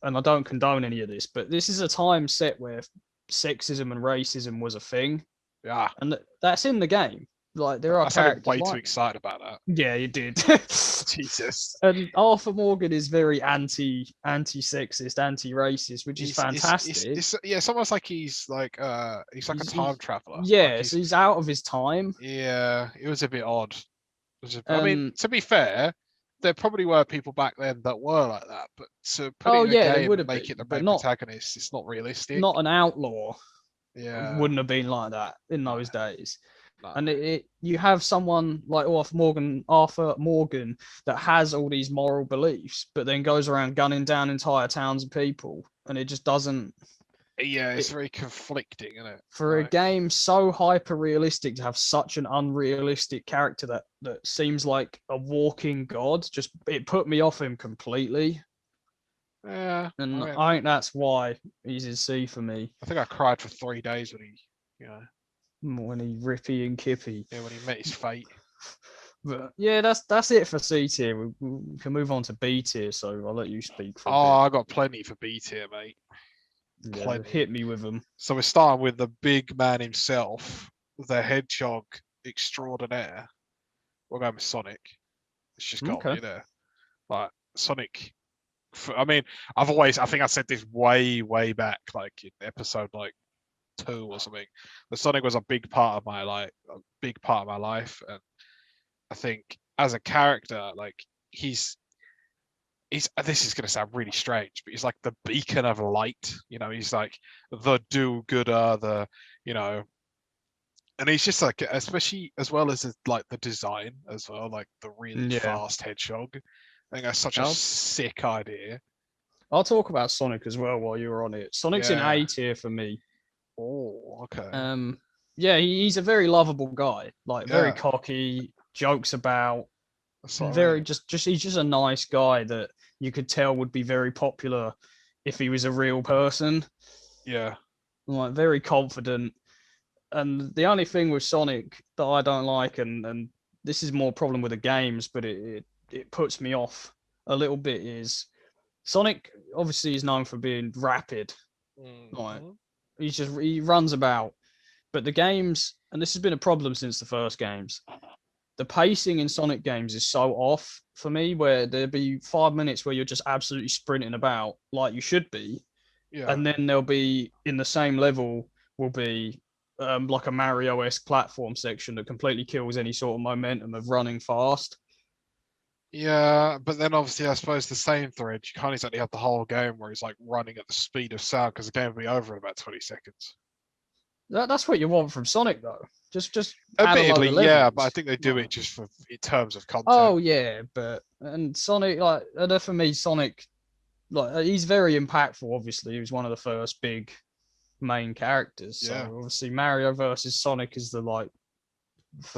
and I don't condone any of this, but this is a time set where sexism and racism was a thing. Yeah, and that's in the game. Like there are characters. Way too excited about that. Yeah, you did. Jesus. And Arthur Morgan is very anti-sexist, anti-racist, which is fantastic. It's almost like he's like a time traveler. Yeah, like so he's out of his time. Yeah, it was a bit odd. I mean, to be fair, there probably were people back then that were like that, but to put it in a game and make it the main protagonist, it's not realistic. Not an outlaw. Yeah, Wouldn't have been like that in those days. No. And you have someone like Arthur Morgan that has all these moral beliefs, but then goes around gunning down entire towns of people, and it just doesn't. Yeah, it's very conflicting, isn't it? For a game so hyper realistic to have such an unrealistic character that seems like a walking god, it put me off him completely. Yeah, and I think that's why he's in C for me. I think I cried for 3 days when he Rippy and Kippy. Yeah, when he met his fate. But yeah, that's it for C tier. We can move on to B tier, so I'll let you speak for a bit. I got plenty for B tier, mate. Yeah, hit me with them. So we're starting with the big man himself, the hedgehog extraordinaire. We're going with Sonic. It's just got to be there. Like Sonic. I mean, I think I said this way back, like in episode 2 or something. The Sonic was a big part of my life, and I think as a character, like he's this is going to sound really strange, but he's like the beacon of light. He's like the do-gooder, and he's just like, especially as well as like the design as well, like the really fast hedgehog. I think that's such a sick idea. I'll talk about Sonic as well while you're on it. Sonic's in A tier for me. Oh, okay. Yeah, he's a very lovable guy, like very cocky, jokes about, he's just a nice guy that you could tell would be very popular if he was a real person. Yeah. Like very confident. And the only thing with Sonic that I don't like, and this is more a problem with the games, but it puts me off a little bit, is Sonic obviously is known for being rapid. Like he runs about. But the games, and this has been a problem since the first games, the pacing in Sonic games is so off for me, where there'll be 5 minutes where you're just absolutely sprinting about like you should be. Yeah. And then there'll be, in the same level, will be like a Mario-esque platform section that completely kills any sort of momentum of running fast. Yeah, but then obviously I suppose the same thread, you can't exactly have the whole game where he's like running at the speed of sound, because the game will be over in about 20 seconds. That's what you want from Sonic, though. Just admittedly, yeah, but I think they do it just in terms of content. Oh yeah, and Sonic, and for me, Sonic, he's very impactful. Obviously, he was one of the first big main characters. So obviously, Mario versus Sonic is the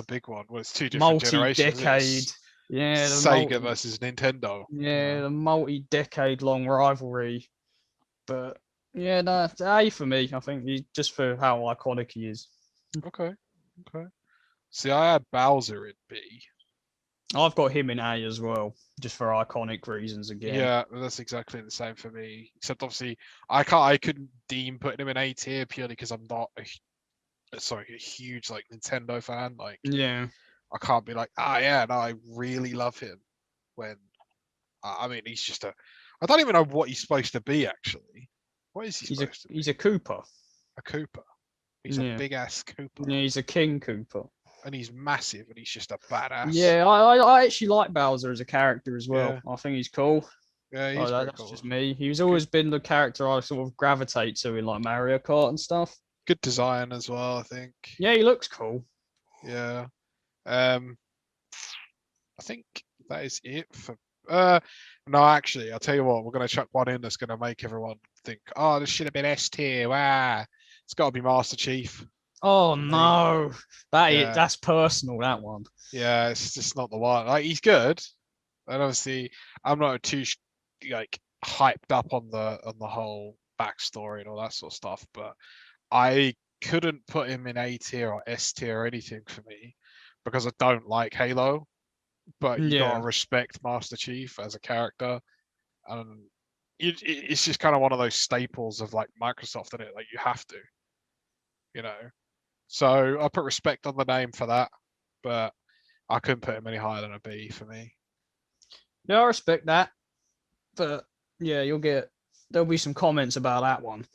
big one. Well, it's 2 different multi-decade. Yeah, Sega versus Nintendo. Yeah, the multi-decade-long rivalry. But yeah, no, it's A for me. I think just for how iconic he is. Okay. See, I had Bowser in B. I've got him in A as well, just for iconic reasons again. Yeah, that's exactly the same for me. Except obviously, I couldn't deem putting him in A tier purely because I'm not a huge Nintendo fan. I can't be like, I really love him. When I mean, he's just I don't even know what he's supposed to be actually. What is he supposed to be? He's a Koopa. A Koopa. He's a big ass Koopa. Yeah, he's a King Koopa. And he's massive, and he's just a badass. Yeah, I actually like Bowser as a character as well. Yeah. I think he's cool. Yeah, he's that's cool. Just me. He's always been the character I sort of gravitate to in Mario Kart and stuff. Good design as well, I think. Yeah, he looks cool. Yeah. I think that is it for. No, actually, I'll tell you what. We're gonna chuck one in that's gonna make everyone think, "Oh, this should have been S tier." Wow, it's got to be Master Chief. Oh no, that's personal. That one. Yeah, it's just not the one. He's good, and obviously, I'm not too hyped up on the whole backstory and all that sort of stuff. But I couldn't put him in A tier or S tier or anything for me because I don't like Halo. But you gotta respect Master Chief as a character, and it's just kind of one of those staples of Microsoft, isn't it? You have to, So I put respect on the name for that, but I couldn't put him any higher than a B for me. Yeah, I respect that, but yeah, there'll be some comments about that one.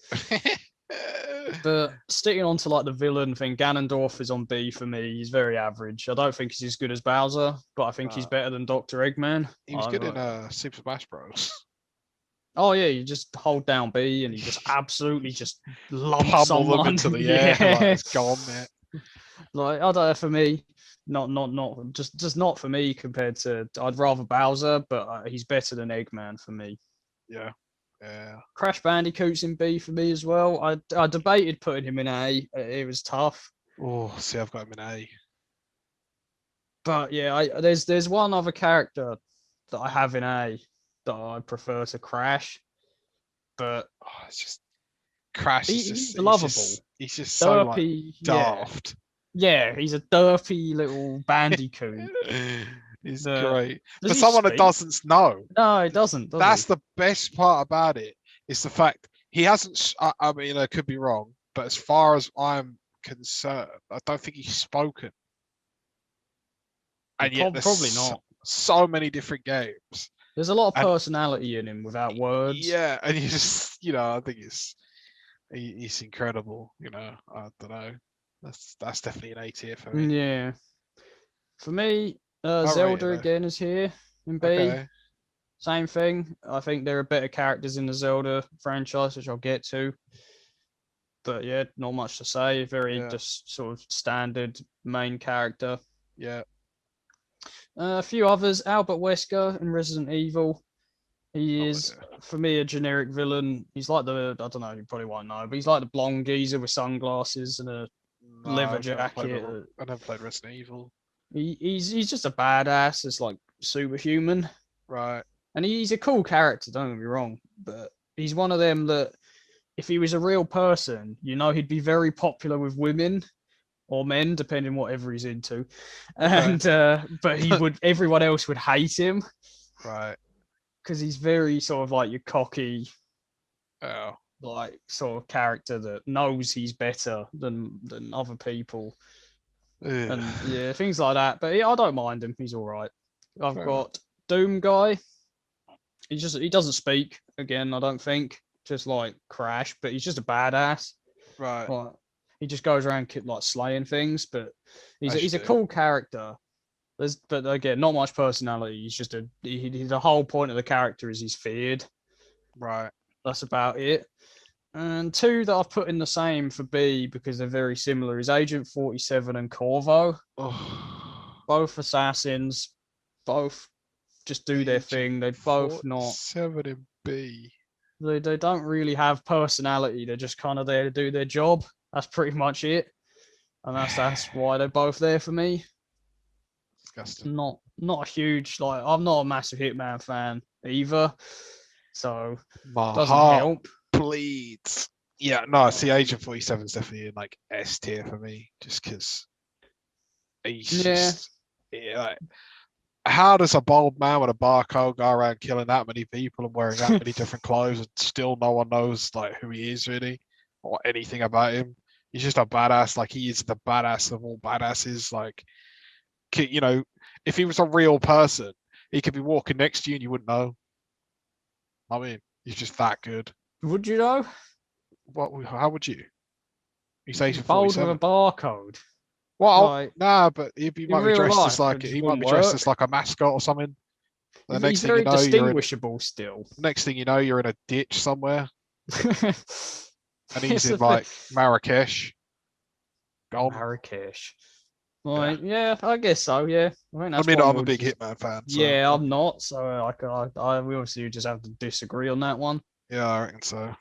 But sticking on to the villain thing, Ganondorf is on B for me. He's very average. I don't think he's as good as Bowser, but I think he's better than Dr. Eggman. He was good in Super Smash Bros. Oh yeah, you just hold down B and you just absolutely just lump someone them into the air. It's gone, mate. Like, I don't know, for me, not just not for me compared to. I'd rather Bowser, but he's better than Eggman for me. Yeah. Yeah. Crash Bandicoot's in B for me as well. I debated putting him in A. It was tough. Oh, see, I've got him in A. But yeah, there's one other character that I have in A that I prefer to Crash, but Oh, it's just Crash is he's just lovable, he's just so like derpy. daft. Yeah, he's a derpy little bandicoot. He's That great. does For he someone that speak? doesn't know, No, it doesn't. Does that's he? the best part about it. Is the fact he hasn't. I mean, I could be wrong, but as far as I'm concerned, I don't think he's spoken. And yet, Probably there's not. so many different games. There's a lot of And personality in him without words. yeah, and you just, I think he's incredible. I don't know. That's definitely an A tier for me. Yeah. For me, I rate it Zelda though. again is here in B. Okay. Same thing. I think there are better characters in the Zelda franchise, which I'll get to. But yeah, not much to say. Very Yeah. just sort of standard main character. Yeah. A few others. Albert Wesker in Resident Evil. He Oh, is, yeah. for me, a generic villain. He's like I don't know, you probably won't know, but he's like the blonde geezer with sunglasses and a No, leather jacket. I've never played Resident Evil. He's just a badass. It's like superhuman. Right. And he's a cool character, don't get me wrong. But he's one of them that, if he was a real person, he'd be very popular with women or men, depending whatever he's into. And but everyone else would hate him. Right. Because he's very sort of like your cocky, Oh. like sort of character that knows he's better than other people. Ugh. And yeah, things like that. But I don't mind him. He's all right. I've Fair got Doom Guy. He doesn't speak again. I don't think. Just like Crash, but he's just a badass. Right. Like, he just goes around like slaying things. But he's a do. cool character. But again, not much personality. He's just the whole point of the character is he's feared. Right. That's about it. And two that I've put in the same for B because they're very similar is Agent 47 and Corvo. Oh. Both assassins, both just do their thing. They both not. 7 in B. They don't really have personality. They're just kind of there to do their job. That's pretty much it. And that's why they're both there for me. Disgusting. Not a huge, like, I'm not a massive Hitman fan either. So My doesn't heart help. bleeds. Yeah, no, see, Agent 47 is definitely in like S tier for me, just because he's just, like, how does a bald man with a barcode go around killing that many people and wearing that many different clothes and still no one knows like who he is really or anything about him? He's just a badass. Like, he is the badass of all badasses. Like, if he was a real person, he could be walking next to you and you wouldn't know. I mean, he's just that good. Would you know? How would you? He's Agent Bold with 47. a barcode. Well, Like, nah, but might be dressed life, as like it just he might be wouldn't dressed work. as like a mascot or something. The He's very distinguishable still. Next thing you know, you're in a ditch somewhere, and he's in It's like Marrakesh. Gone. Marrakesh. Like, yeah, I guess so. Yeah, I think that's I mean, one I'm a we'll big just- Hitman fan. So, Yeah, I'm not. So we obviously just have to disagree on that one. yeah, I reckon so.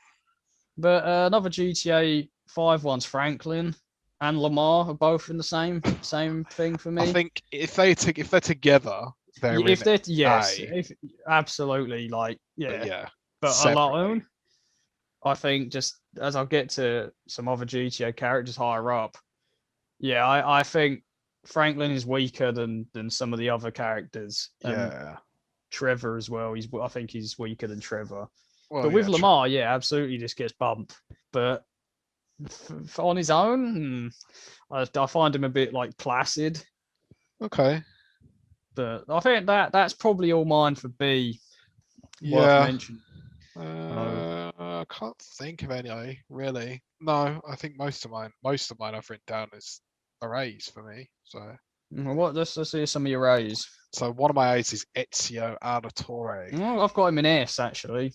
But another GTA 5 one's Franklin and Lamar are both in the same thing for me. I think if they're together, they're if in they're yes, A. if absolutely, like, But yeah. yeah, But separately. alone, I think, just as I'll get to some other GTA characters higher up, yeah, I think Franklin is weaker than some of the other characters. And Yeah. Trevor as well. I think he's weaker than Trevor. Well, But with yeah, Lamar, yeah, absolutely just gets bumped. But on his own, I find him a bit like placid. okay. But I think that's probably all mine for B. Worth Yeah. mentioning. I can't think of any really. No, I think most of mine I've written down as A's for me. So Let's see some of your A's. So one of my A's is Ezio Auditore. Oh, I've got him in S actually.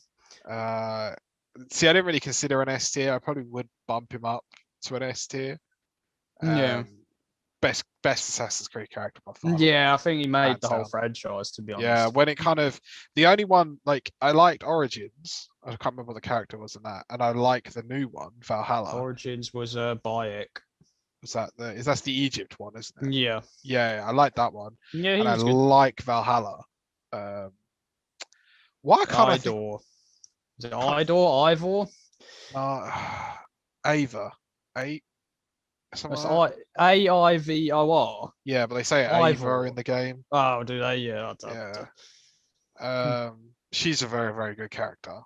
See, I didn't really consider an S tier. I probably would bump him up to an S tier. Yeah. best Assassin's Creed character by far. Yeah, I think he made Hands the whole down. franchise, to be honest. Yeah, when it kind of the only one like I liked Origins. I can't remember what the character was in that, and I like the new one, Valhalla. Origins was Bayek. That's the Egypt one, isn't it? Yeah. Yeah, I like that one. Yeah, and I good. like Valhalla. Why can't I think? Is it Ivor? Ava. It's AIVOR. Yeah, but they say Ava in the game. Oh, do they? Yeah. She's a very, very good character.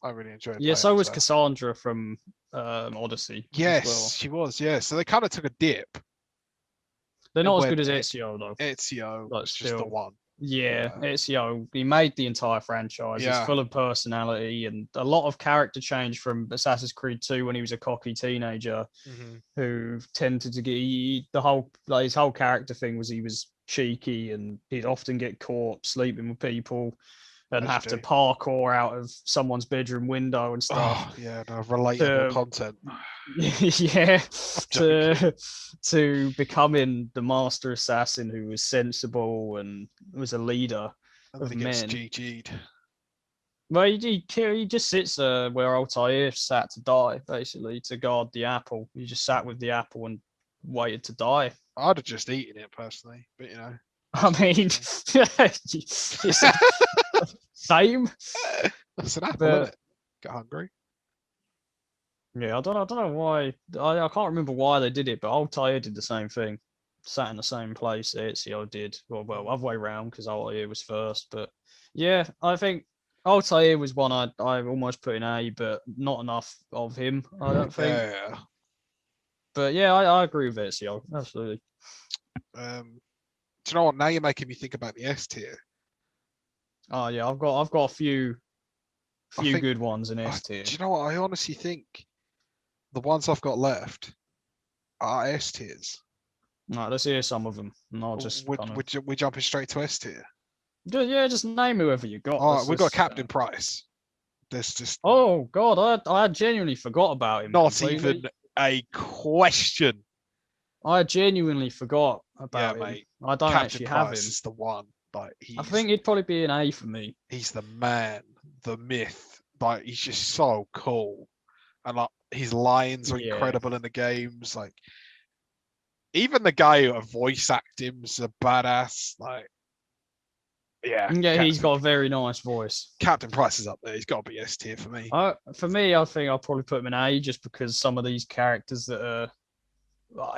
I really enjoyed it. Yeah, so was Cassandra from Odyssey. Yes, well. she was. Yeah, so they kind of took a dip. They're not as good as Ezio, though. Ezio was just the one. Yeah, Ezio, he made the entire franchise. It's full of personality and a lot of character change from Assassin's Creed 2 when he was a cocky teenager who tended to get his whole character thing was he was cheeky and he'd often get caught sleeping with people and have to parkour out of someone's bedroom window and stuff. Oh, yeah, no, relatable content. Yeah, to becoming the master assassin who was sensible and was a leader of men. GG'd. Well, he just sits where Altair sat to die, basically, to guard the apple. He just sat with the apple and waited to die. I'd have just eaten it personally, but you know. I mean, same. That's an apple, isn't it? Get hungry. Yeah, I don't know why. I can't remember why they did it, but Altair did the same thing. Sat in the same place Ezio did. Well, other way around because Altair was first. But yeah, I think Altair was one I almost put in A, but not enough of him, I don't think. Yeah. But yeah, I agree with Ezio. Absolutely. Do you know what? Now you're making me think about the S tier. Oh yeah, I've got a few good ones in S tier. Do you know what? I honestly think the ones I've got left are S tiers. No, let's hear some of them. And I'll just we're jumping straight to S tier. Yeah, just name whoever you got. Oh, we got Captain Price. There's just oh god, I genuinely forgot about him. Not even a question. I genuinely forgot about him. Mate. I don't Captain actually Price have him. Is the one. Like I think it'd probably be an A for me. He's the man, the myth. Like he's just so cool, and like his lines are incredible in the games. Like even the guy who voice acted him's a badass. Like he's got a very nice voice. Captain Price is up there. He's got to be S tier for me. For me, I think I'll probably put him in A just because some of these characters that are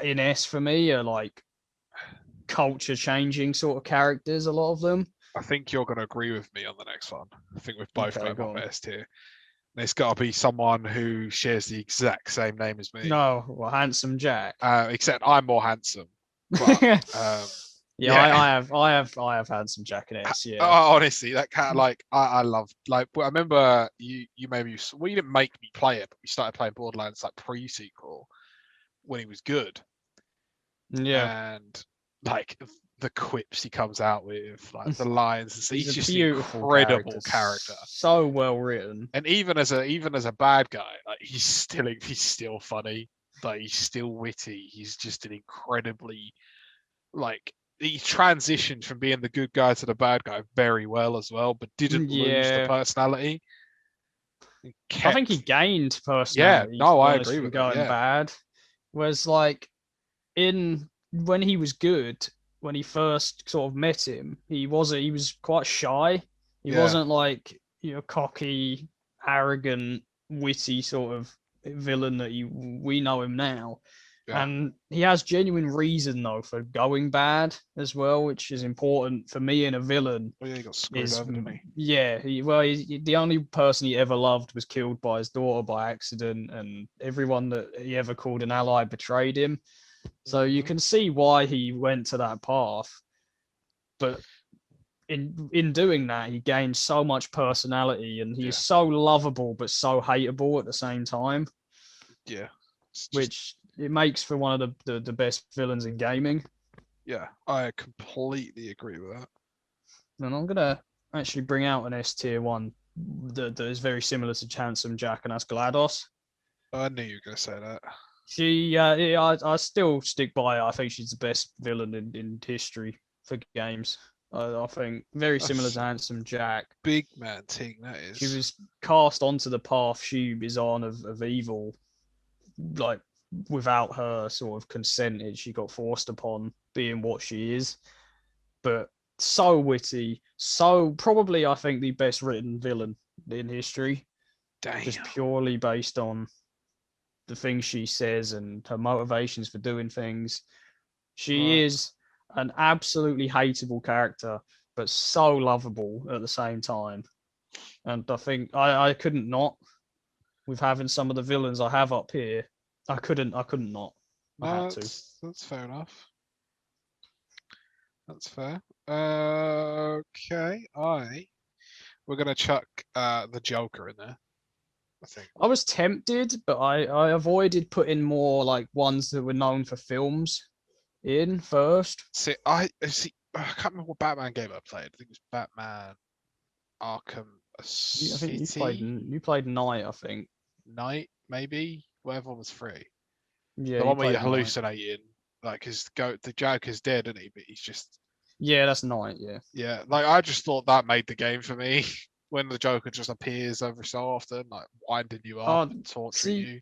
in S for me are like culture changing sort of characters, a lot of them. I think you're going to agree with me on the next one. I think we've both got him S tier. And it's got to be someone who shares the exact same name as me. No, well, Handsome Jack. Except I'm more handsome. But, I have Handsome Jack in S. Yeah. Honestly, that cat, like, I love. Like, I remember you maybe you didn't make me play it, but we started playing Borderlands like pre-sequel when he was good. Yeah. And like the quips he comes out with, like the lines, he's just an incredible character. So well written. And even as a bad guy, like he's still funny. Like he's still witty. He's just an incredibly he transitioned from being the good guy to the bad guy very well as well, but didn't lose the personality. I think he gained personality. Yeah, no, I agree with going bad. Whereas like when he was good, when he first sort of met him, he was quite shy. He wasn't like cocky, arrogant, witty sort of villain that we know him now. Yeah. And he has genuine reason though for going bad as well, which is important for me in a villain. Well, yeah, he got screwed over, didn't he? Yeah, the only person he ever loved was killed by his daughter by accident, and everyone that he ever called an ally betrayed him. So you can see why he went to that path. But in doing that, he gained so much personality, and he is so lovable but so hateable at the same time. Yeah. Which it makes for one of the best villains in gaming. Yeah, I completely agree with that. And I'm gonna actually bring out an S tier one that is very similar to Handsome Jack, and that's GLaDOS. I knew you were gonna say that. I still stick by it. I think she's the best villain in history for games. I think very similar That's to Handsome Jack. big man thing, that She is. was cast onto the path she is on of evil, like without her sort of consent. She got forced upon being what she is. But so witty, so probably I think the best written villain in history, Damn. just purely based on the things she says and her motivations for doing things. She is an absolutely hateable character, but so lovable at the same time. And I think I couldn't not with having some of the villains I have up here. I couldn't not. I No, had to. that's fair enough. That's fair. Okay, we're gonna chuck the Joker in there, I think. I was tempted, but I avoided putting more like ones that were known for films in first. See, I can't remember what Batman game I played. I think it was Batman Arkham I think City you played Knight, I think. Night, maybe. Whatever one was free. Yeah, The you one where you're played Knight. hallucinating, like the Joker's dead, isn't he? But he's just Yeah, that's Knight, yeah. yeah. Like I just thought that made the game for me when the Joker just appears every so often, like winding you up and torturing See, you.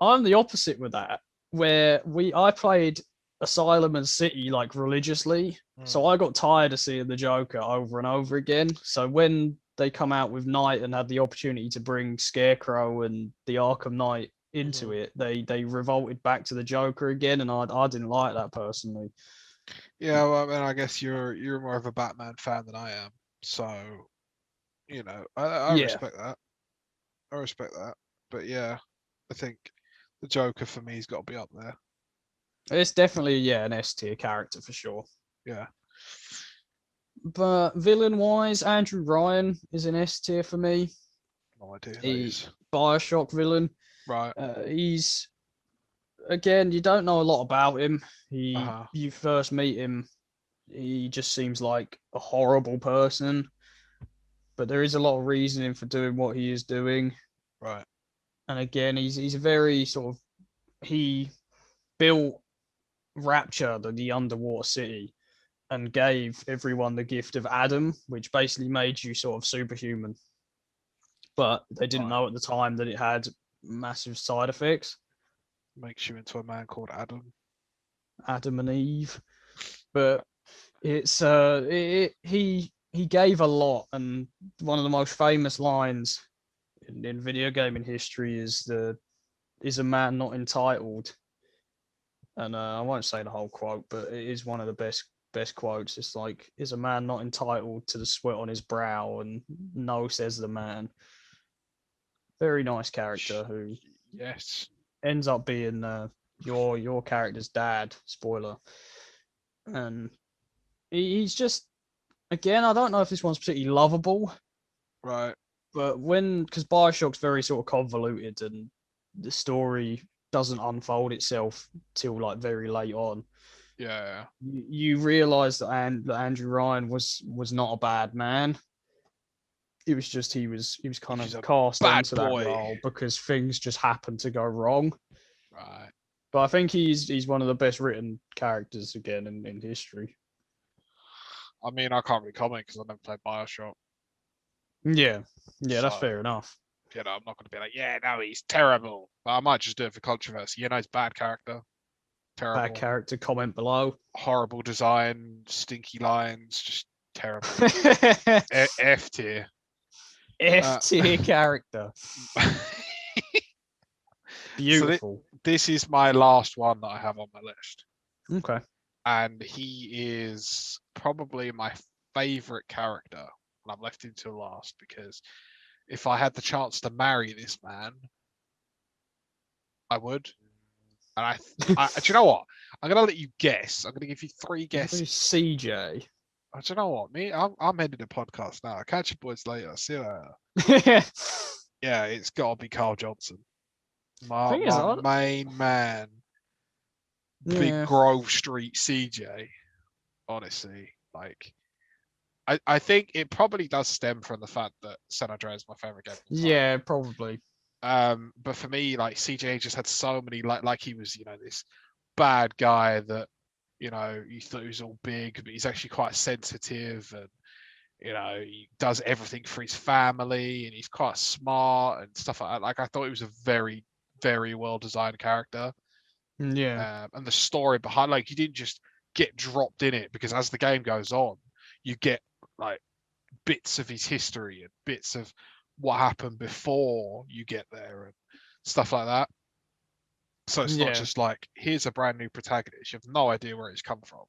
I'm the opposite with that, where I played Asylum and City like religiously, so I got tired of seeing the Joker over and over again. So when they come out with Knight and had the opportunity to bring Scarecrow and the Arkham Knight into it, they revolted back to the Joker again, and I didn't like that personally. Yeah, well, I mean, I guess you're more of a Batman fan than I am, so you know, I Yeah, respect that. I respect that. But yeah, I think the Joker for me's got to be up there. it's definitely an S tier character for sure. Yeah. But villain wise, Andrew Ryan is an S tier for me. No idea who that He is. Bioshock villain. Right. He's again, you don't know a lot about him. Uh-huh. You first meet him, he just seems like a horrible person, but there is a lot of reasoning for doing what he is doing. Right. And again, he's a very sort of he built Rapture, the underwater city, and gave everyone the gift of Adam, which basically made you sort of superhuman. But they didn't Right. know at the time that it had massive side effects. Makes you into a man called Adam. Adam and Eve. But it's he gave a lot, and one of the most famous lines in video gaming history is a man not entitled. And I won't say the whole quote, but it is one of the best quotes. It's like, is a man not entitled to the sweat on his brow? And no, says the man. Very nice character who Yes. ends up being your character's dad. Spoiler. And he's just, again, I don't know if this one's particularly lovable, Right. but because Bioshock's very sort of convoluted and the story doesn't unfold itself till like very late on. Yeah. You realise that Andrew Ryan was not a bad man. It was just he was kind He's of a cast bad onto boy. that role because things just happened to go wrong. Right. But I think he's one of the best written characters again in history. I mean, I can't really comment because I never played Bioshock. Yeah, that's So, fair enough. you know, I'm not going to be like, yeah, no, he's terrible. But I might just do it for controversy. You know, he's bad character. Terrible. Bad character, comment below. Horrible design, stinky lines, just terrible. F tier. F tier character. Beautiful. So this is my last one that I have on my list. Okay. And he is probably my favorite character. And I've left him till last because if I had the chance to marry this man, I would. And do you know what? I'm gonna let you guess. I'm gonna give you 3 guesses. CJ. Do you know what? I'm ending the podcast now. I'll catch you boys later. See you later. Yeah, it's gotta be Carl Johnson. My main man. Big Grove Street CJ. Honestly. Like I think it probably does stem from the fact that San Andreas is my favorite game. Yeah, probably. But for me, like CJ just had so many like he was, this bad guy that, you thought he was all big, but he's actually quite sensitive, and he does everything for his family, and he's quite smart and stuff like that. Like I thought he was a very, very well designed character. Yeah. And the story behind, like, you didn't just get dropped in it, because as the game goes on, you get like bits of his history and bits of what happened before you get there and stuff like that. So it's not Yeah. just like, here's a brand new protagonist. You have no idea where he's come from.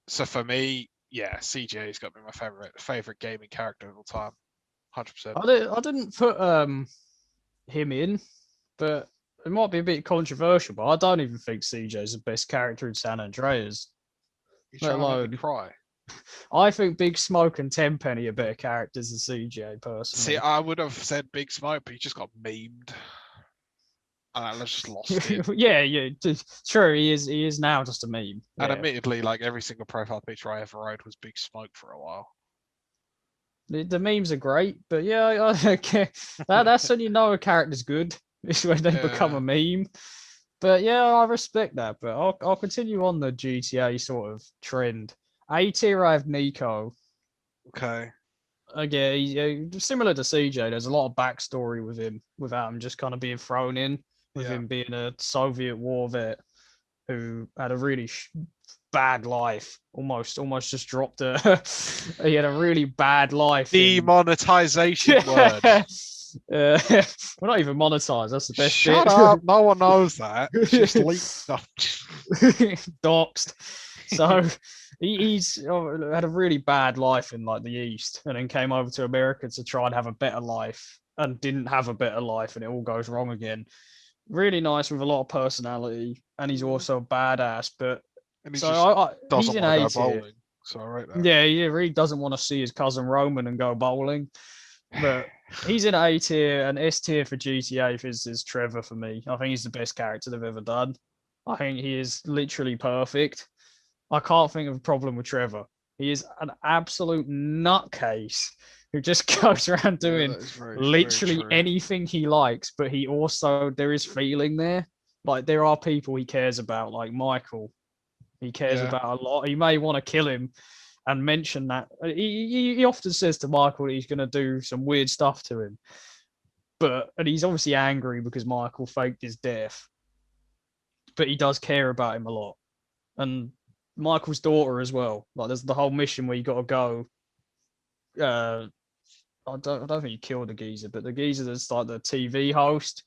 So for me, yeah, CJ's got to be my favorite gaming character of all time. 100%. I didn't put him in, but it might be a bit controversial, but I don't even think CJ's the best character in San Andreas. You Let trying to make me alone, cry? I think Big Smoke and Tenpenny are better characters than CJ personally. See, I would have said Big Smoke, but he just got memed. And I just lost it. yeah, true. He is now just a meme. And Yeah. admittedly, like every single profile picture I ever wrote was Big Smoke for a while. The memes are great, but yeah, that's when you know a character's good. Is when they become a meme. But yeah, I respect that. But I'll continue on the GTA sort of trend. A tier, I have Nico. Okay. Again, he's similar to CJ. There's a lot of backstory with him, without him just kind of being thrown in. With him being a Soviet war vet who had a really bad life, almost just dropped a. He had a really bad life. Demonetization word. We're not even monetized. That's the best. Shut up! No one knows that. It's just leaked stuff. Doxed. So he's had a really bad life in like the East, and then came over to America to try and have a better life, and didn't have a better life, and it all goes wrong again. Really nice, with a lot of personality, and he's also a badass. But And he so doesn't he's in want A to go tier. bowling. So I rate that. Yeah, he really doesn't want to see his cousin Roman and go bowling. But he's in A tier, and S tier for GTA is Trevor for me. I think he's the best character they've ever done. I think he is literally perfect. I can't think of a problem with Trevor. He is an absolute nutcase who just goes around doing literally anything he likes, but he also, there is feeling there. Like, there are people he cares about, like Michael. He cares about a lot. He may want to kill him and mention that. He often says to Michael that he's going to do some weird stuff to him. And he's obviously angry because Michael faked his death. But he does care about him a lot. And Michael's daughter as well. Like, there's the whole mission where you got to go. I don't think he killed the geezer, but the geezer that's like the TV host.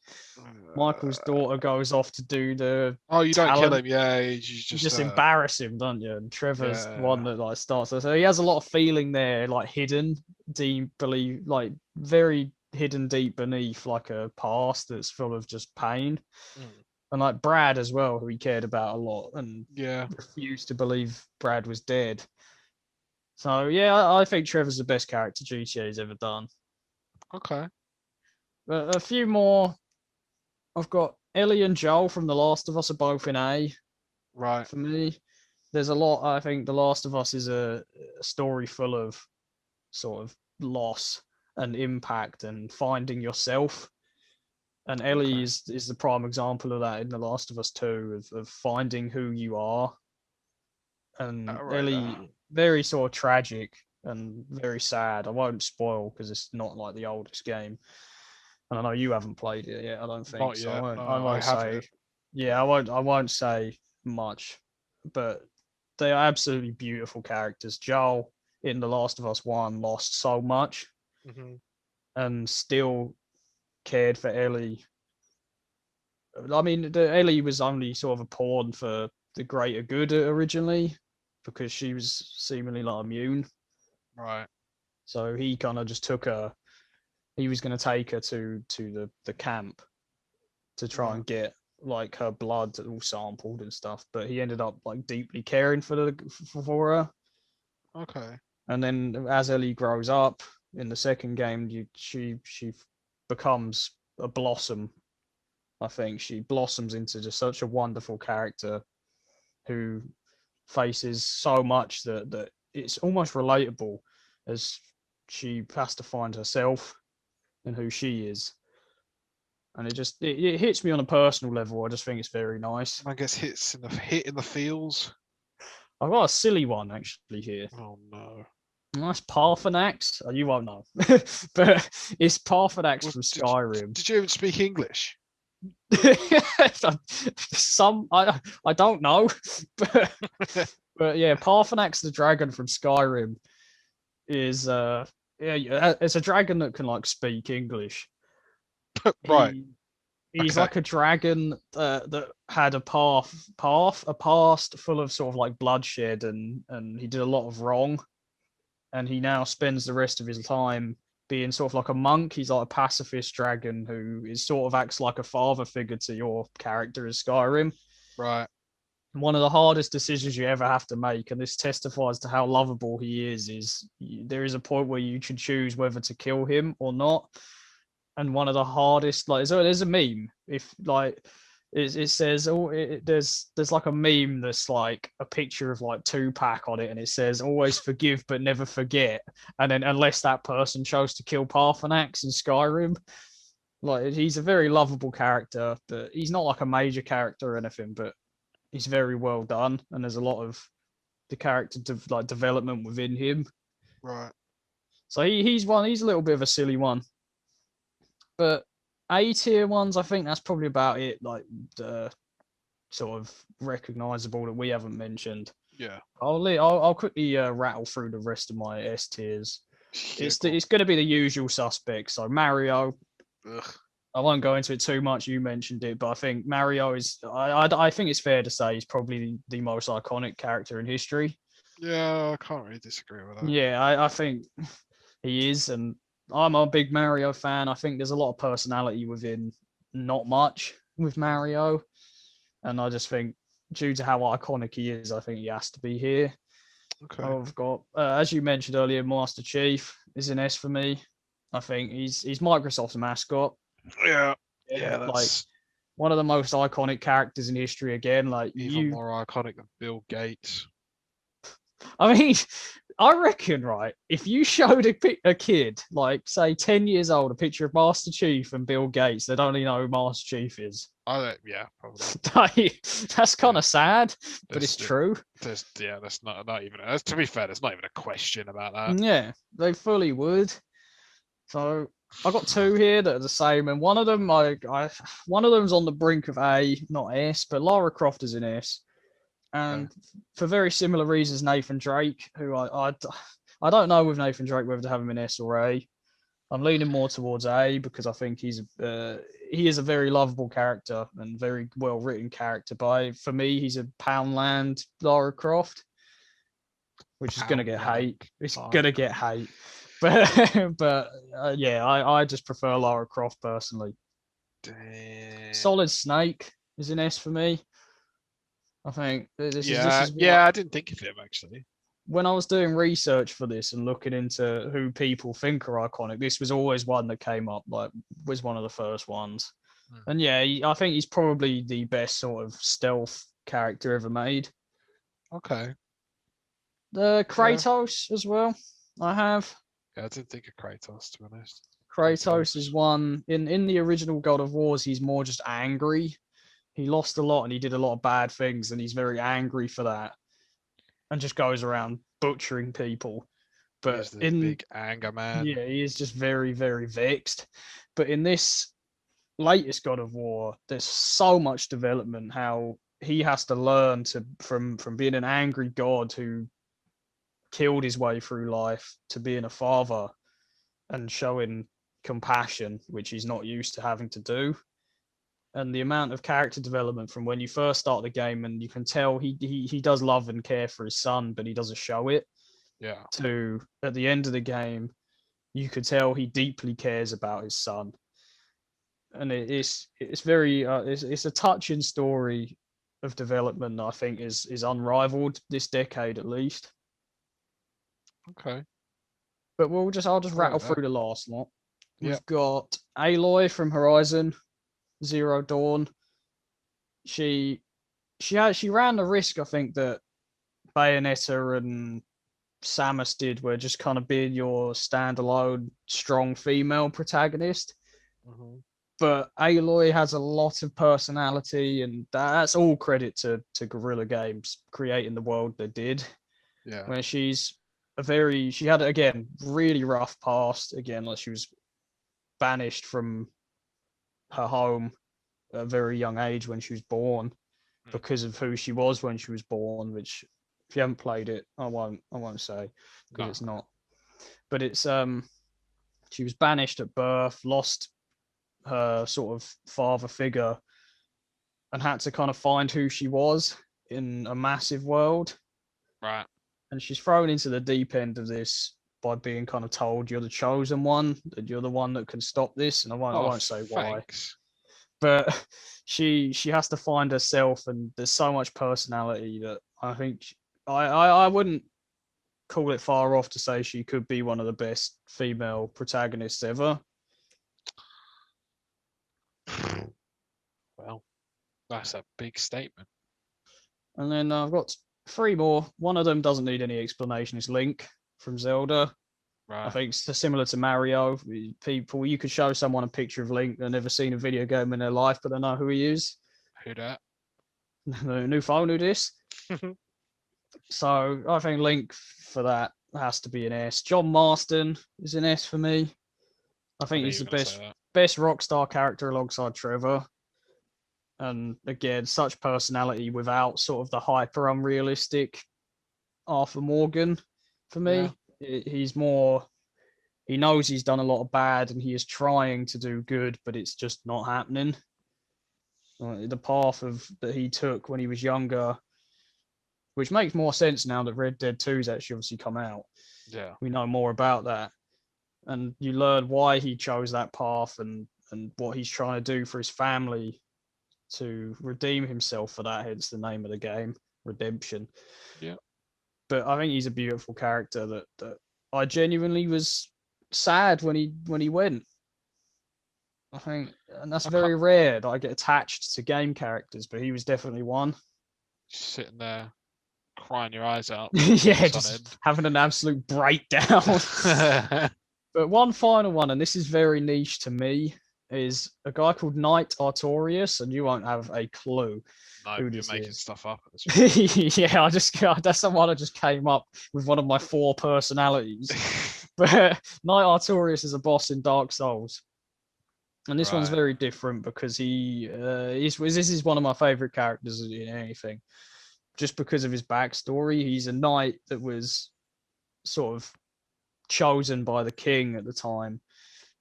Michael's daughter goes off to do the. Oh, you don't talent. kill him, yeah. You just embarrass him, don't you? And Trevor's Yeah. the one that like starts. So he has a lot of feeling there, like hidden, deeply, like very hidden deep beneath, like a past that's full of just pain. And like Brad as well, who he cared about a lot, and refused to believe Brad was dead. So yeah, I think Trevor's the best character GTA's ever done. Okay. A few more. I've got Ellie and Joel from The Last of Us are both in A. Right. For me, there's a lot. I think The Last of Us is a story full of sort of loss and impact and finding yourself. And Ellie is the prime example of that in The Last of Us 2, of finding who you are. And Ellie, very sort of tragic and very sad. I won't spoil because it's not like the oldest game. And I know you haven't played it yet, I don't think. Not so yet. I won't say. Yeah, I won't say much. But they are absolutely beautiful characters. Joel in The Last of Us 1 lost so much and still cared for Ellie. I mean, Ellie was only sort of a pawn for the greater good originally, because she was seemingly like immune. Right. So he kind of just took her. He was going to take her to the camp to try and get like her blood all sampled and stuff. But he ended up like deeply caring for her. Okay. And then as Ellie grows up in the second game, she becomes a blossom. I think she blossoms into just such a wonderful character who faces so much that it's almost relatable, as she has to find herself and who she is. And it hits me on a personal level. I just think it's very nice. I guess hit in the feels. I've got a silly one actually here. Oh no. That's Parthenax. Oh, you won't know, but it's Parthenax from Skyrim. Did you even speak English? I don't know, but yeah, Parthenax the dragon from Skyrim is it's a dragon that can like speak English. Right. He's like a dragon that had a past full of sort of like bloodshed, and he did a lot of wrong, and he now spends the rest of his time being sort of like a monk. He's like a pacifist dragon who is sort of acts like a father figure to your character in Skyrim. Right. One of the hardest decisions you ever have to make, and this testifies to how lovable he is there is a point where you can choose whether to kill him or not. And one of the hardest, like, so there's a meme. If like it says, there's like a meme that's like a picture of like Tupac on it, and it says, "Always forgive but never forget." And then unless that person chose to kill Parthenax in Skyrim, like he's a very lovable character, but he's not like a major character or anything, but he's very well done, and there's a lot of the character development within him. Right. So he's a little bit of a silly one. But A tier ones, I think that's probably about it. Like the sort of recognizable that we haven't mentioned. Yeah. I'll quickly rattle through the rest of my S tiers. Yeah, it's going to be the usual suspects. So Mario. Ugh. I won't go into it too much. You mentioned it, but I think Mario is. I think it's fair to say he's probably the most iconic character in history. Yeah, I can't really disagree with that. Yeah, I think he is, and I'm a big Mario fan. I think there's a lot of personality within not much with Mario. And I just think, due to how iconic he is, I think he has to be here. Okay. I've got, as you mentioned earlier, Master Chief is an S for me. I think he's Microsoft's mascot. Yeah. Yeah, that's like one of the most iconic characters in history again. Like even more iconic than Bill Gates. I mean, I reckon, right, if you showed a kid, like, say, 10 years old, a picture of Master Chief and Bill Gates, they'd only know who Master Chief is. Yeah, probably. That's kind of sad, but it's true. That's not even, to be fair, there's not even a question about that. Yeah, they fully would. So I got two here that are the same, and one of them, one of them's on the brink of A, not S, but Lara Croft is an S. And for very similar reasons, Nathan Drake, who I don't know with Nathan Drake whether to have him in S or A. I'm leaning more towards A because I think he is a very lovable character and very well written character. But for me, he's a Poundland Lara Croft, which is gonna get hate. It's gonna get hate. But yeah, I just prefer Lara Croft personally. Damn. Solid Snake is an S for me. I think this is I didn't think of him actually. When I was doing research for this and looking into who people think are iconic, this was always one that came up, like was one of the first ones. And yeah, I think he's probably the best sort of stealth character ever made. Okay. The Kratos as well, I have. Yeah, I didn't think of Kratos, to be honest. Kratos is one in the original God of Wars. He's more just angry. He lost a lot and he did a lot of bad things, and he's very angry for that, and just goes around butchering people. But in big anger man, yeah, he is just very, very vexed. But in this latest God of War, there's so much development. How he has to learn from being an angry god who killed his way through life to being a father and showing compassion, which he's not used to having to do. And the amount of character development from when you first start the game, and you can tell he does love and care for his son, but he doesn't show it. Yeah. To at the end of the game, you could tell he deeply cares about his son, and it's very it's a touching story of development. I think is unrivaled this decade at least. Okay. But I'll just rattle through the last lot. We've got Aloy from Horizon Zero Dawn. She ran the risk, I think, that Bayonetta and Samus did, where just kind of being your standalone strong female protagonist. Mm-hmm. But Aloy has a lot of personality, and that's all credit to Guerrilla Games creating the world they did. Yeah. Where she had, again, really rough past. Again, like she was banished from her home at a very young age when she was born because of who she was when she was born, which if you haven't played it, I won't say because it's not. But it's she was banished at birth, lost her sort of father figure, and had to kind of find who she was in a massive world. Right. And she's thrown into the deep end of this by being kind of told you're the chosen one, that you're the one that can stop this. And I won't say why. But she has to find herself, and there's so much personality that I think I wouldn't call it far off to say she could be one of the best female protagonists ever. Well, that's a big statement. And then I've got 3 more. One of them doesn't need any explanation. It's Link from Zelda. Right. I think it's similar to Mario. People, you could show someone a picture of Link, they've never seen a video game in their life, but they know who he is. Who that? The new phone, who this? So I think Link for that has to be an S. John Marston is an S for me. I think he's the best Rockstar character alongside Trevor. And again, such personality without sort of the hyper unrealistic Arthur Morgan for me. Yeah. He's more, he knows he's done a lot of bad and he is trying to do good, but it's just not happening. The path that he took when he was younger, which makes more sense now that Red Dead 2's actually obviously come out. Yeah. We know more about that. And you learn why he chose that path and what he's trying to do for his family to redeem himself for that, hence the name of the game, Redemption. Yeah. But I think he's a beautiful character that I genuinely was sad when he went. I think, and that's very rare that I get attached to game characters, but he was definitely one. Sitting there crying your eyes out. Yeah, just having an absolute breakdown. But one final one, and this is very niche to me, is a guy called Knight Artorias, and you won't have a clue. No, who you're making stuff up. Yeah, that's someone I just came up with one of my 4 personalities. But Knight Artorias is a boss in Dark Souls, and this one's very different because this is one of my favorite characters in anything, just because of his backstory. He's a knight that was sort of chosen by the king at the time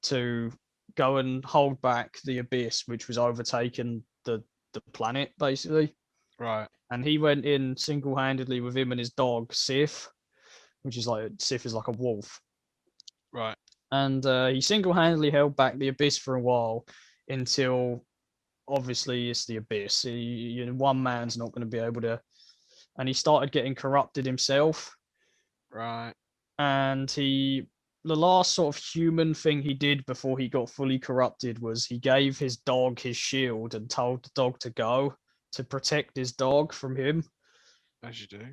to go and hold back the abyss, which was overtaking the planet, basically. Right. And he went in single-handedly with him and his dog, Sif, which is Sif is like a wolf. Right. And he single-handedly held back the abyss for a while until, obviously, it's the abyss. One man's not going to be able to... And he started getting corrupted himself. Right. And the last sort of human thing he did before he got fully corrupted was he gave his dog his shield and told the dog to go to protect his dog from him. As you do.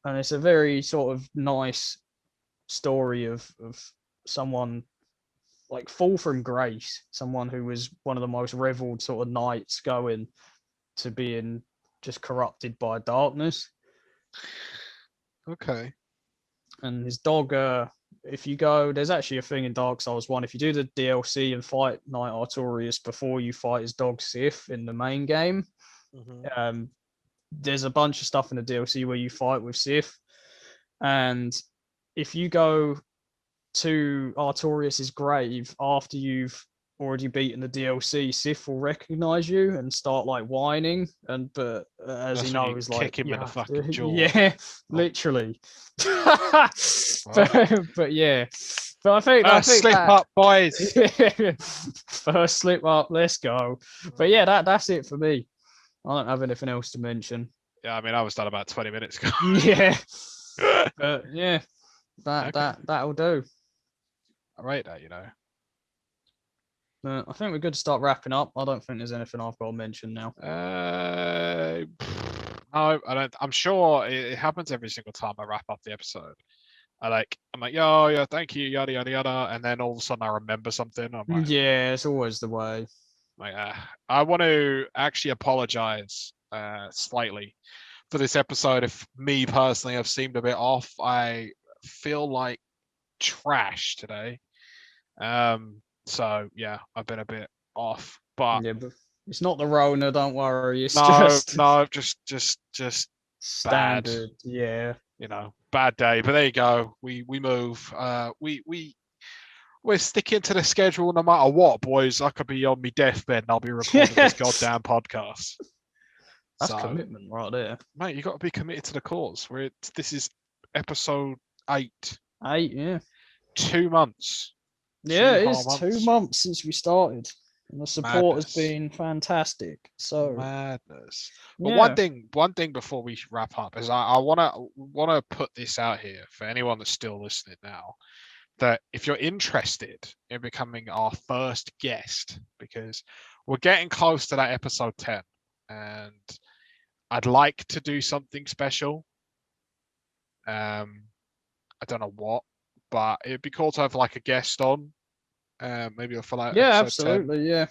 And it's a very sort of nice story of someone like fall from grace, someone who was one of the most reveled sort of knights going to being just corrupted by darkness. Okay. And his dog, if you go, there's actually a thing in Dark Souls 1. If you do the DLC and fight Knight Artorias before you fight his dog Sif in the main game, there's a bunch of stuff in the DLC where you fight with Sif. And if you go to Artorias' grave after you've already beaten the DLC, Sif will recognize you and start like whining, but as he knows, like kick him in the fucking jaw. Yeah, literally. but yeah, but I think slip up, boys. First slip up, let's go. But yeah, that's it for me. I don't have anything else to mention. Yeah, I mean, I was done about 20 minutes ago. Yeah, but yeah, that'll do. I rate that, I think we're good to start wrapping up. I don't think there's anything I've got to mention now. No, I don't. I'm sure it happens every single time I wrap up the episode. I'm like, yo, yeah, thank you, yada yada yada, and then all of a sudden I remember something. I'm like, yeah, it's always the way. Like, I want to actually apologize slightly for this episode. If me personally have seemed a bit off, I feel like trash today. So yeah, I've been a bit off, but yeah, but it's not the Rona. Don't worry. It's no, just standard. bad. Yeah. Bad day. But there you go. We move. We're sticking to the schedule no matter what, boys. I could be on my deathbed and I'll be recording this goddamn podcast. That's commitment right there. Mate, you got to be committed to the cause. This is episode 8. 8, yeah. 2 months. Yeah, it is 2 months since we started. And the support has been fantastic. So madness. But one thing before we wrap up is I wanna put this out here for anyone that's still listening now. That if you're interested in becoming our first guest, because we're getting close to that episode 10, and I'd like to do something special. I don't know what, but it'd be cool to have like a guest on. Maybe for like episode absolutely, 10.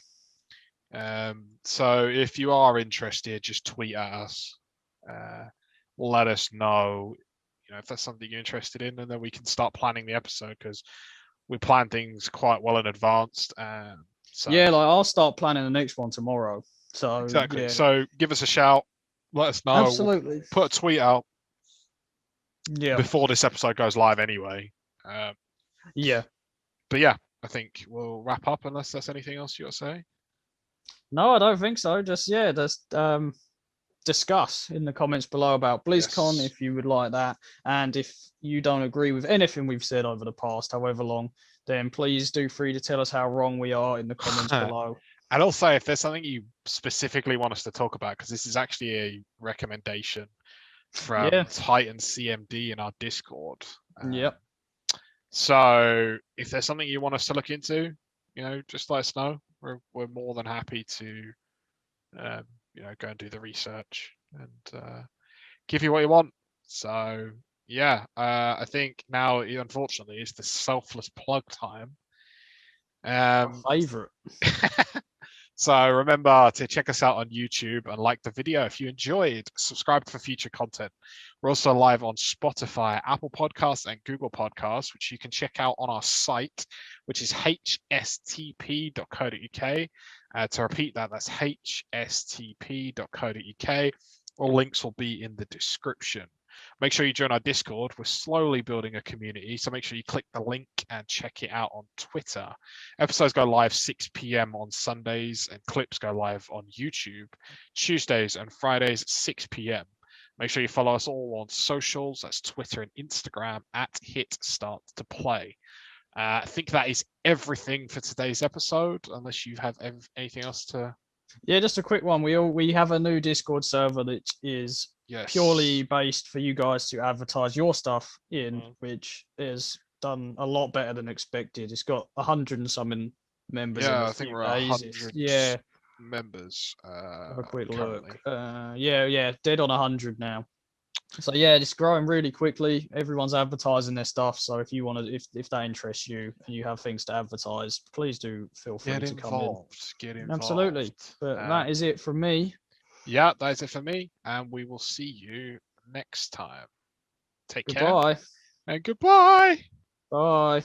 Yeah. So if you are interested, just tweet at us. Let us know. If that's something you're interested in, and then we can start planning the episode because we plan things quite well in advance. I'll start planning the next one tomorrow. So exactly. Yeah. So give us a shout. Let us know. Absolutely. We'll put a tweet out. Yeah. Before this episode goes live, anyway. Yeah. But yeah, I think we'll wrap up unless there's anything else you got to say. No, I don't think so. Just discuss in the comments below about BlizzCon if you would like that, and if you don't agree with anything we've said over the past however long, then please do free to tell us how wrong we are in the comments below. And also if there's something you specifically want us to talk about, because this is actually a recommendation from Titan CMD in our Discord. Yep. So if there's something you want us to look into, just let us know. We're more than happy to go and do the research and give you what you want. So yeah, I think now, unfortunately, it's the selfless plug time. My favorite. So remember to check us out on YouTube and like the video if you enjoyed. Subscribe for future content. We're also live on Spotify, Apple Podcasts, and Google Podcasts, which you can check out on our site, which is hstp.co.uk. To repeat that, that's hstp.co.uk. All links will be in the description. Make sure you join our Discord. We're slowly building a community, so make sure you click the link and check it out on Twitter. Episodes go live 6 p.m. on Sundays, and clips go live on YouTube Tuesdays and Fridays at 6 p.m. Make sure you follow us all on socials. That's Twitter and Instagram at @HitStartToPlay. I think that is everything for today's episode, unless you have anything else to... Yeah, just a quick one. We have a new Discord server that is purely based for you guys to advertise your stuff in, which is done a lot better than expected. It's got 100 and something members. Yeah, I think we're 100 members. Have a quick look. Dead on 100 now. So yeah, it's growing really quickly. Everyone's advertising their stuff. So if you want to, if that interests you and you have things to advertise, please do feel free to come in. Get involved. Absolutely. But that is it from me. Yeah, that is it for me, and we will see you next time. Take care. Goodbye. And goodbye. Bye.